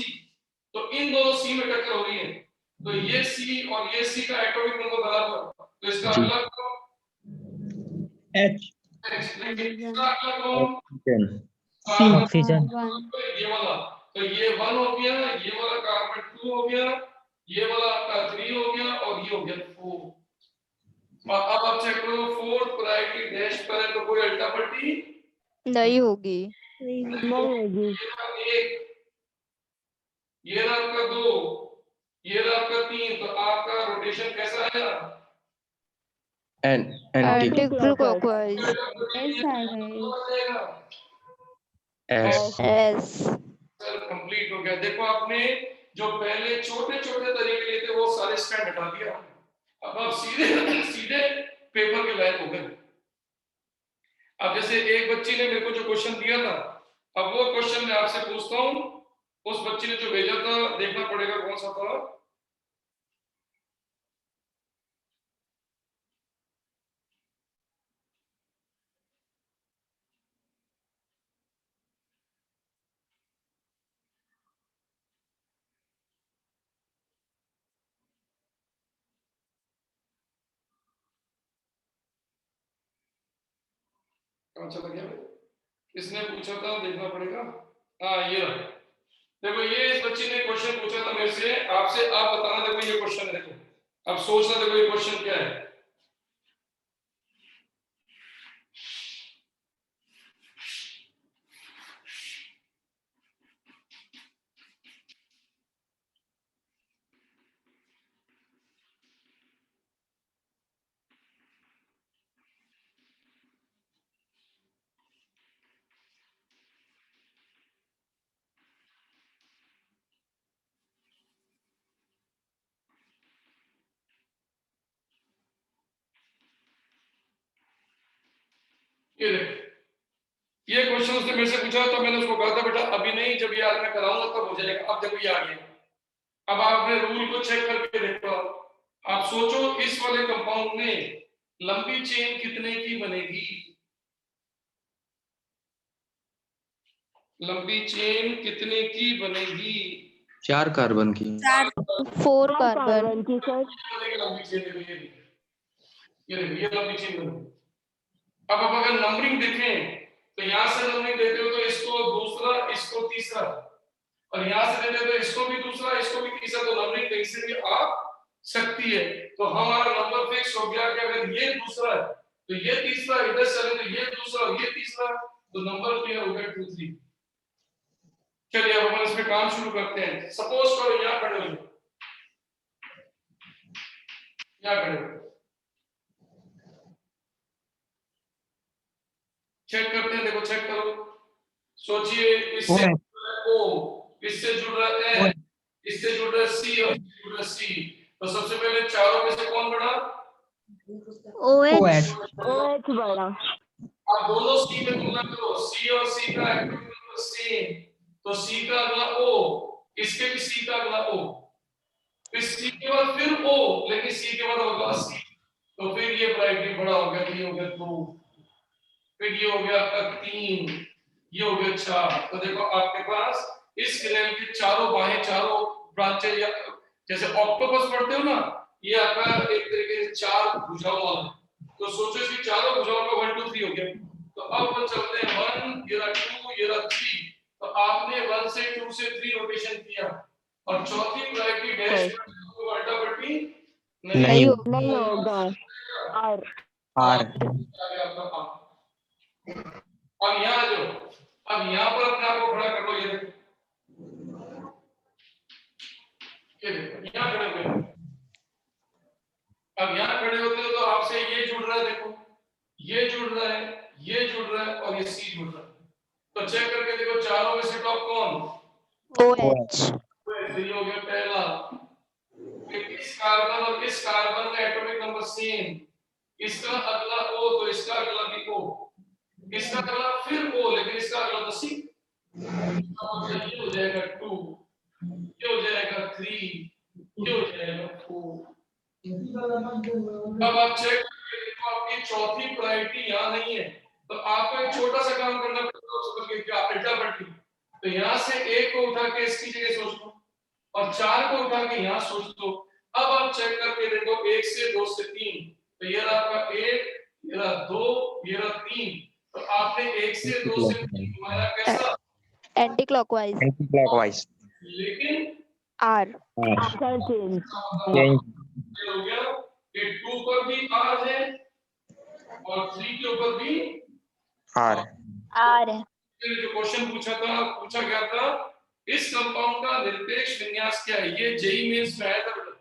तो इन दोनों C में टक्कर हो रही है, तो ये C और ये C का एटॉमिक नंबर बराबर, तो इसका अगला कौन? एच। इसका अगला कौन? सी ऑक्सीजन। ये वाला, तो ये 1 हो गया, ये वाला कार्बन 2 हो गया, ये वाला आपका 3 हो गया, और ये हो गया 4। और अब आप चेक करो, फोर्थ प्रायोरिटी डैश पर है तो कोई अल्टा पलटी नहीं होगी। नहीं होगी। ये रहा आपका 2, ये रहा आपका 3, तो आपका रोटेशन कैसा आया? Anti clockwise. S. S. Sir complete हो गया। देखो आपने जो पहले छोटे छोटे तरीके लिए थे वो सारे स्टैंड हटा दिया, अब आप सीधे सीधे पेपर के लायक हो गए। अब जैसे एक बच्ची ने मेरे को जो क्वेश्चन दिया था, अब वो क्वेश्चन मैं आपसे पूछता हूँ, उस बच्ची ने जो भेजा था देखना पड़ेगा कौन सा था। कौन सा लग गया? किसने पूछा था देखना पड़ेगा। हाँ ये रहा। देखो ये इस बच्ची ने क्वेश्चन पूछा था मेरे से, आपसे आप बताना। देखो ये क्वेश्चन है, देखो अब सोचना, देखो ये क्वेश्चन क्या है। ये देखो, ये क्वेश्चन उसने मेरे से पूछा, तो मैंने उसको कहा था बेटा अभी नहीं, जब ये आज मैं कराऊंगा तब हो जाएगा। अब देखो ये आ गया। अब आपने रूल को चेक करके देखो, आप सोचो इस वाले कंपाउंड में लंबी चेन कितने की बनेगी? लंबी चेन कितने की बनेगी? 4 कार्बन की। 4 कार्बन की सर। लंबी चेन देखो, ये देखो ये लंबी चेन बनेगी। अब आप अगर नंबरिंग देखें तो यहां से नंबरिंग देते हो तो इसको दूसरा, इसको तीसरा, और यहां से देते हो तो इसको भी दूसरा, इसको भी तीसरा, तो नंबरिंग कहीं से भी आ सकती है। तो हमारा नंबर फिक्स हो गया कि अगर ये दूसरा है तो ये तीसरा, इधर चले तो ये दूसरा और ये तीसरा, तो नंबर क्लियर हो गया 2 3। चलिए अब हम इसमें काम शुरू करते हैं। सपोज करो यहाँ खड़े हो, यहाँ खड़े हो, चेक करते हैं, देखो चेक करो, सोचिए इससे ओ, इससे जुड़ रहा है एच, इससे जुड़ रहा है सी और इससे जुड़ रहा है सी। तो सबसे पहले चारों में से कौन बड़ा? OH OH बड़ा। आप दोनों सी में तुलना करो, सी और सी का एटॉमिक नंबर सेम, तो सी का अगला ओ, इसके भी सी का अगला ओ, फिर सी के बाद फिर ओ, लेकिन सी के बाद होगा सी, तो फिर ये वैरायटी बड़ा हो गया, ये हो गया 2, फिर ये हो गया आपका 3, ये हो गया 4। तो देखो आपके पास इस क्रेन के चारों बाहें, चारों ब्रांचेज, या जैसे ऑक्टोपस पढ़ते हो ना, ये आपका एक तरीके से 4 भुजाओं वाला है। तो सोचो इसकी चारों भुजाओं का 1 2 3 हो गया। तो अब वो चलते हैं 1, ये रहा 2, ये रहा 3। तो आपने 1 से 2 से 3 रोटेशन किया, और चौथी वैरायटी डैश को उल्टा पट्टी नहीं नहीं होगा। और आर अब यहाँ आ जाओ, अब यहाँ पर अपने आप को खड़ा कर लो, ये देखो, ये देखो यहाँ खड़े हुए। अब यहाँ खड़े होते हो तो आपसे ये जुड़ रहा है, देखो ये जुड़ रहा है, ये जुड़ रहा है और ये सी जुड़ रहा है। तो चेक करके देखो चारों में से टॉप कौन? OH ये हो गया पहला। इस कार्बन और इस कार्बन का एटॉमिक नंबर सेम, इसका अगला O तो इसका अगला भी O, इसका अगला फिर O, लेकिन इसका अगला तो C। ये हो जाएगा 2, ये हो जाएगा 3, ये हो जाएगा 4। अब आप चेक करके देखो आपकी चौथी प्रायोरिटी यहाँ नहीं है, तो आपको एक छोटा सा काम करना पड़ेगा, अल्टा पट्टी। तो यहाँ से एक को उठा के इसकी जगह सोच लो, और 4 को उठा के यहाँ सोच लो। अब आप चेक करके देखो 1 से 2 से 3, तो ये रहा आपका 1, ये रहा 2, ये रहा 3। तो आपने 1 से 2 से 3 घुमाया कैसा? एंटी क्लॉकवाइज, क्लॉकवाइज लेकिन R आंसर चेंज। चेंज ये हो गया कि 2 पर भी R है और 3 के ऊपर भी आर R है। जो क्वेश्चन पूछा गया था, इस कंपाउंड का निरपेक्ष विन्यास क्या है? ये जेई मेंस में आया था बेटा।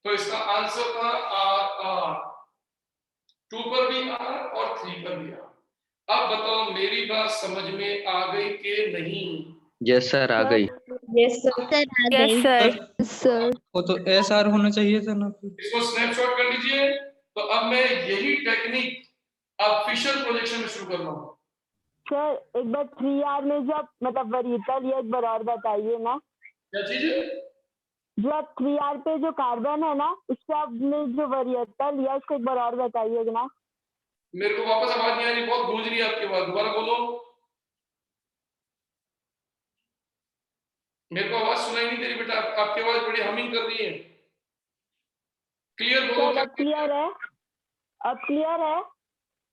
तो इसका आंसर था R, 2 पर भी R और 3 पर भी R। अब बताओ मेरी बात समझ में आ गई कि नहीं? यस सर आ गई। यस सर सर वो तो SR होना चाहिए था ना फिर। इसको स्नैपशॉट कर लीजिए। तो अब मैं यही टेक्निक अब फिशर प्रोजेक्शन में शुरू कर रहा हूँ। सर एक बार 3R में जो आप मतलब वरीयता लिया, एक बार और बताइए ना। क्या चीज है? जो आप 3R पे जो कार्बन है ना, उस पे आपने जो वरीयता लिया उसको एक बार और बताइए ना। मेरे को वापस आवाज नहीं आ रही, बहुत गूंज रही है आपकी आवाज, दोबारा बोलो। मेरे को आवाज सुनाई नहीं दे रही बेटा, आपकी आवाज बड़ी हमिंग कर रही है। क्लियर बोलो। सर अब क्लियर है? अब क्लियर है?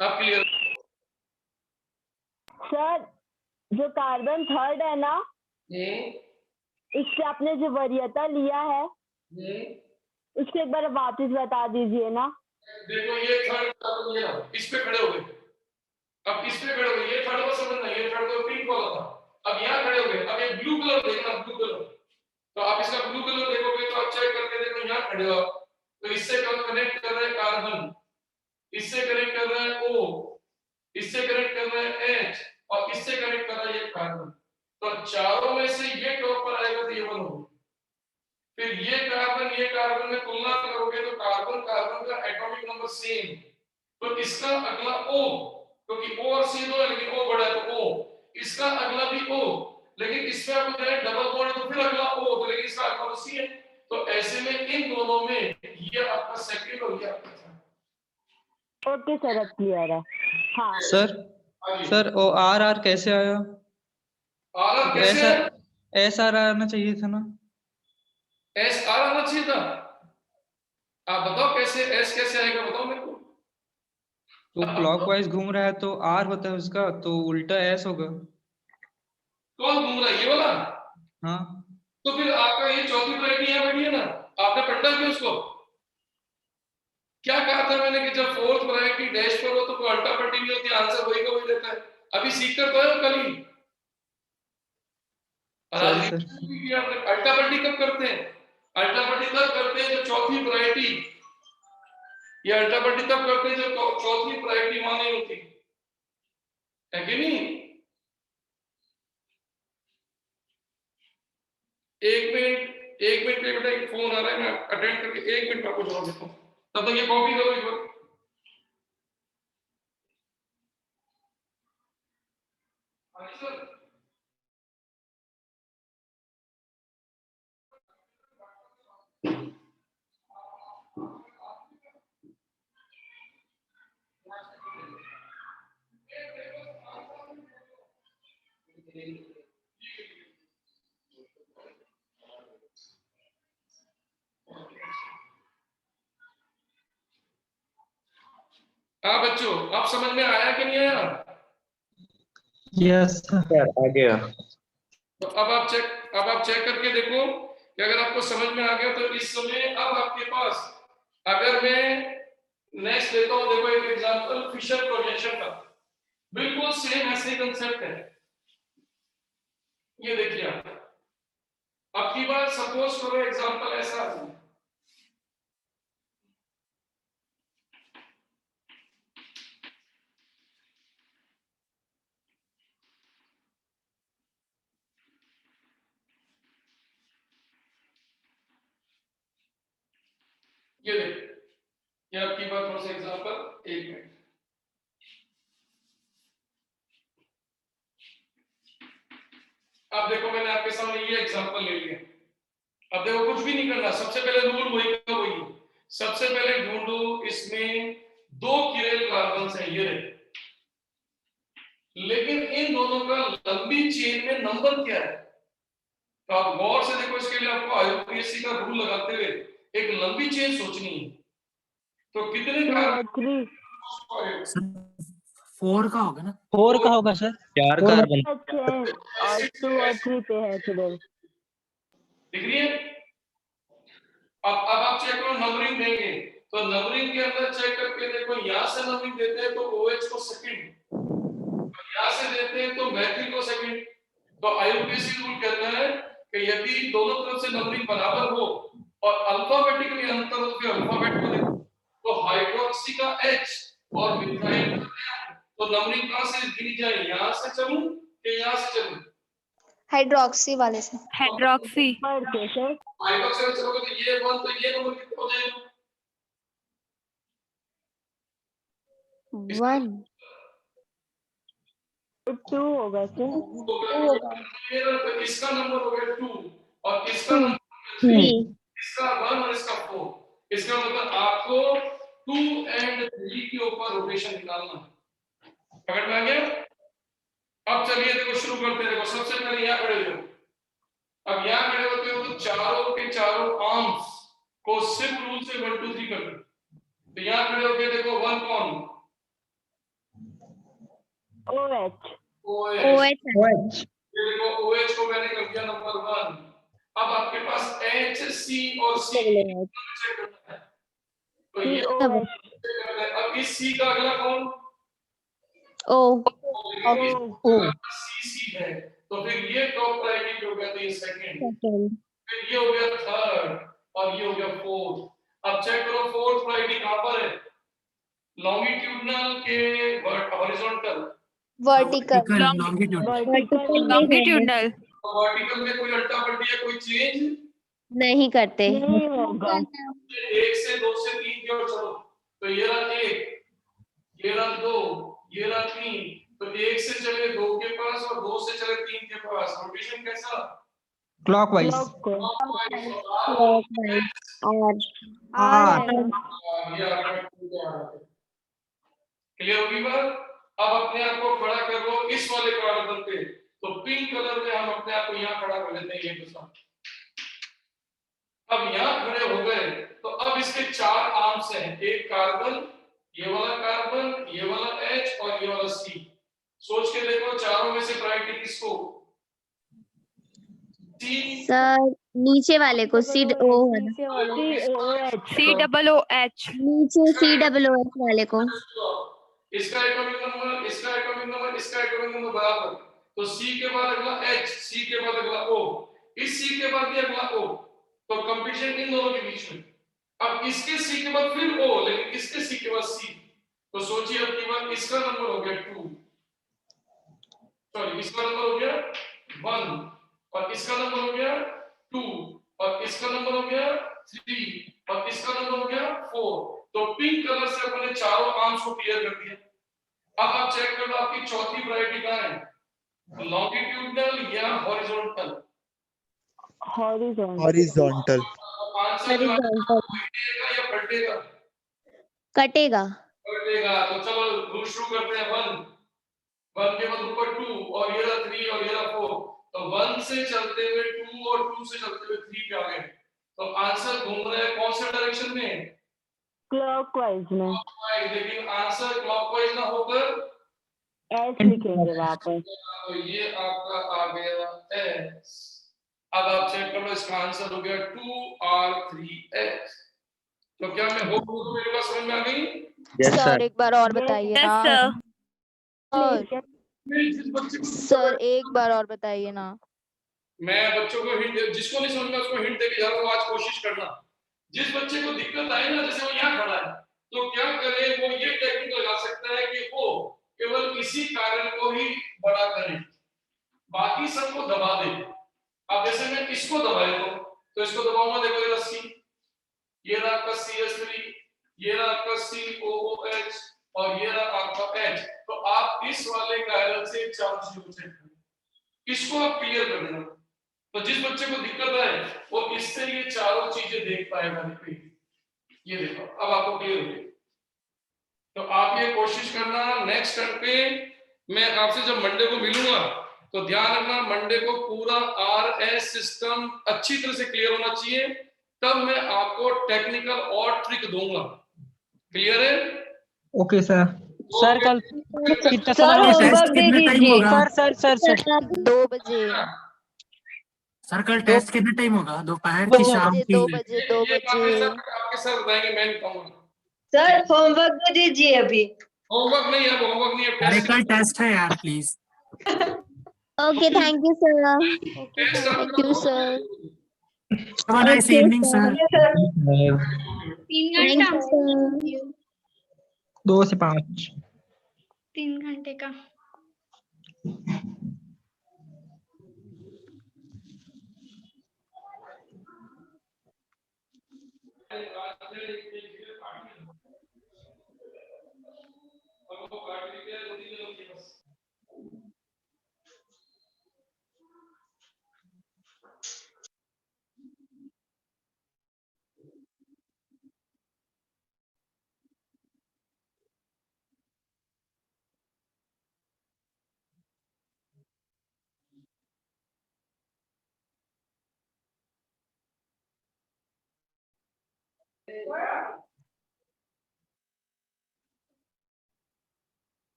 आप क्लियर? सर जो कार्बन थर्ड है ना, इससे आपने जो वरीयता लिया है उसको एक बार वापस बता दीजिए ना। देखो ये थर्ड कार्बन, ये ना इस पे खड़े हो गए, अब इस पे खड़े हो गए, ये थर्ड को समझना, ये थर्ड तो पिंक वाला था, अब यहाँ खड़े हो गए। अब ये ब्लू कलर देखना, ब्लू कलर, तो आप इसका ब्लू कलर देखोगे तो आप चेक करके देखो, यहाँ खड़े हो तो इससे कनेक्ट कर रहे हैं कार्बन, इससे कनेक्ट कर रहा है O, इससे कनेक्ट कर रहा है H, और इससे कनेक्ट कर रहा है ये कार्बन। तो चारों में से ये टॉप पर आएगा तो ये 1 होगा। फिर ये कार्बन में तुलना करोगे तो कार्बन का एटॉमिक नंबर सेम, तो इसका अगला O, क्योंकि O और C दो है लेकिन O बड़ा है तो O, इसका अगला भी O, लेकिन इसमें आपको जो है डबल बॉन्ड है तो फिर अगला O, तो लेकिन इसका अगला तो C है। तो ऐसे में इन दोनों में ये आपका सेकंड और ये आपका थर्ड। ओके सर अब क्लियर है। हाँ सर ओ RR कैसे आया? आर कैसे है? SR आना चाहिए था ना। एस आर आना चाहिए था। आप बताओ कैसे एस कैसे आएगा, बताओ मेरे को। तो क्लॉकवाइज घूम रहा है तो R होता है उसका, तो उल्टा S होगा। कौन घूम रहा है? ये वाला? हाँ तो फिर आपका ये चौथी वैरायटी यहाँ बैठी है ना, आपने पढ़ा क्या उसको? क्या कहा था मैंने कि जब फोर्थ वैरायटी डैश पर हो तो कोई अल्टा पट्टी नहीं होती, आंसर वही का वही रहता है। अभी सीख कर तो है कल ही। अल्टा पट्टी कब करते हैं? अल्टा पट्टी तब करते हैं जब चौथी वैरायटी, ये अल्टा पट्टी तब करते हैं जब चौथी वैरायटी वहां नहीं होती। है कि नहीं? एक मिनट के बेटा, एक फोन आ रहा है, मैं अटेंड करके 1 मिनट में आपको जवाब देता हूँ। तब तक ये कॉपी करो एक बार। हाँ बच्चों, आप समझ में आया कि नहीं आया? Yes sir. सर आ गया। तो अब आप चेक करके देखो कि अगर आपको समझ में आ गया तो इस समय अब आपके पास, अगर मैं नेक्स्ट लेता हूं, देखो एक एग्जांपल फिशर प्रोजेक्शन का, बिल्कुल सेम ऐसे ही कंसेप्ट है। ये देखिए आप, अब की बार सपोज करो एग्जांपल ऐसा है, ये देखिए, ये आपकी बात थोड़ा सा एग्जांपल, एक मिनट। अब देखो मैंने आपके सामने ये एग्जांपल ले लिया। अब देखो कुछ भी नहीं करना, सबसे पहले रूल वही का वही, सबसे पहले ढूंढो इसमें 2 किरेल कार्बन है, ये रहे, लेकिन इन दोनों का लंबी चेन में नंबर क्या है? तो आप गौर से देखो, इसके लिए आपको आईयूपीएससी का रूल लगाते हुए एक लंबी चेन सोचनी है। तो कितने कार्बन? 4 का होगा ना? 4 का होगा सर। 4 कार्बन। अच्छे हैं और 2 और 3 पे है किधर? दिख रही है? अब आप चेक करो, नंबरिंग देंगे तो नंबरिंग के अंदर चेक करके देखो, यहां से नंबरिंग देते हैं तो OH को सेकंड, यहां से देते हैं तो मैथिल को सेकंड। तो आईयूपीएससी रूल कहता है कि यदि दोनों तरफ से नंबरिंग बराबर हो और अल्फाबेटिकली अंतर हो, तो अल्फाबेट को देखो, तो हाइड्रोक्सी का H और मिथाइल का M, तो नंबरिंग कहां से गिनी जाए? यहां से चलूं कि यहां से चलूं? हाइड्रोक्सी वाले से। हाइड्रोक्सी। पर के सर हाइड्रोक्सी से चलोगे तो ये 1, तो ये नंबर कितना हो जाएगा? 1 2 होगा सर। तो इसका नंबर हो गया 2 और इसका Two. नंबर 3, 3 इसका 1 और इसका 4। इसका मतलब आपको 2 एंड 3 के ऊपर रोटेशन निकालना है। समझ में आ गया? अब चलिए देखो शुरू करते हैं। देखो सबसे पहले यहाँ खड़े हो, अब यहाँ खड़े होते हो तो चारों के चारों आर्म्स को सिर्फ रूल से 1 2 3 कर दो। तो यहाँ खड़े होके देखो 1 कौन? OH OH ये देखो OH को मैंने कर दिया नंबर 1। अब आपके पास H, C और C चेक करना है। तो ये अब इस C का अगला कौन? O CC है, तो फिर ये टॉप प्रायोरिटी हो गया, तो ये सेकंड, second फिर ये हो गया थर्ड और ये हो गया फोर्थ। अब चेक करो फोर्थ प्रायोरिटी कहां पर है? लॉन्गिट्यूडनल के हॉरिजॉन्टल? वर्टिकल। लॉन्गिट्यूडनल। वर्टिकल में कोई अल्टा पलटी है, कोई चेंज नहीं करते। नहीं होगा। 1 से 2 से 3 की ओर चलो, तो ये रहा 1, ये रहा 2, ये रहा 3, तो 1 से चले 2 के पास और 2 से चले 3 के पास। रोटेशन कैसा? क्लॉकवाइज। और क्लियर होगी बात? अब अपने आप को खड़ा कर लो इस वाले कार्बन पे, तो पिंक कलर में हम अपने आप को यहाँ खड़ा कर लेते हैं, ये के साथ। अब यहाँ खड़े हो गए तो अब इसके 4 आर्म्स हैं, एक कार्बन, ये वाला कार्बन, ये वाला H और ये वाला C। सोच के देखो चारों में से प्रायोरिटी किसको? सर नीचे वाले को COOH COOH। नीचे COOH वाले को। इसका एटॉमिक नंबर, इसका एटॉमिक नंबर, इसका एटॉमिक नंबर बराबर, तो C के बाद अगला H, C के बाद अगला O, इस C के बाद भी अगला O, तो कंपटीशन इन दोनों के बीच में। अब इसके C के बाद फिर O, लेकिन इसके C के बाद C, तो सोचिए अब की बार इसका नंबर हो गया 2 सॉरी इसका नंबर हो गया 1 और इसका नंबर हो गया 2 और इसका नंबर हो गया 3 और इसका नंबर हो गया 4। तो पिंक कलर से अपने चारों आर्म्स को क्लियर कर दिया। अब आप चेक कर लो आपकी चौथी वैरायटी कहां है, लॉन्गिट्यूडनल या हॉरिजॉन्टल? हॉरिजॉन्टल। हॉरिजॉन्टल। आंसर जो है हॉरिजॉन्टल कटेगा या पलटेगा? कटेगा। पलटेगा। तो चलो रूल शुरू करते हैं। 1 के बाद ऊपर 2 और ये रहा 3 और ये रहा 4। तो 1 से चलते हुए 2 और 2 से चलते हुए 3 पे आ गए। तो आंसर घूम रहा है कौन से डायरेक्शन में? क्लॉकवाइज में। क्लॉकवाइज। लेकिन आंसर क्लॉकवाइज ना होकर एस लिखेंगे वहां पर। तो ये आपका आ गया एस। अब आप चेक कर लो इसका आंसर हो गया 2r3s। तो क्या मैं हो तो मेरे पास समझ में आ गई? Yes, sir sir. एक बार और बताइए ना सर। जिस बच्चे को सर एक बार और बताइए ना। मैं बच्चों को हिंट जिसको नहीं समझ में उसको हिंट देके जा रहा हूँ। आज कोशिश करना जिस बच्चे को दिक्कत आए ना, जैसे वो यहाँ खड़ा है तो क्या करे, वो ये टेक्निक लगा सकता है कि वो केवल इसी कारण को ही बड़ा करे, बाकी सबको दबा दे। अब जैसे मैं इसको दबा देता हूँ तो इसको दबाऊंगा, देखो ये रस्सी, ये रहा आपका CH3, ये रहा आपका COOH और ये रहा आपका H। तो आप इस वाले कायरल से चार चीजों को चेक करें, इसको आप क्लियर कर देना। तो जिस बच्चे को दिक्कत है वो इससे ये चारों चीजें देख पाएगा। ये देखो अब आपको क्लियर हो गया। तो आप ये कोशिश करना नेक्स्ट टर्न पे मैं आपसे जब मंडे को मिलूंगा तो ध्यान रखना मंडे को पूरा RS सिस्टम अच्छी तरह से क्लियर होना चाहिए, तब मैं आपको टेक्निकल और ट्रिक दूंगा। क्लियर है? Okay sir. सर कल कितना सर समय टेस्ट होमवर्क दे कितना टाइम दीजिए। होगा? सर 2 बजे। सर कल टेस्ट कितना टाइम होगा, दोपहर की, 2 शाम बजे की? 2 बजे 2 ये बातें बजे। सब आपके सर बताएंगे, मैं नहीं कहूंगा। सर होमवर्क दे दीजिए अभी। होमवर्क नहीं है, होमवर्क नहीं है, अरे टेस्ट कल टेस्ट है यार, please. Okay thank you sir. Okay thank you sir. Have a nice okay evening sir. Sir. 3 thank घंटा। You sir. 2 से 5। 3 घंटे का।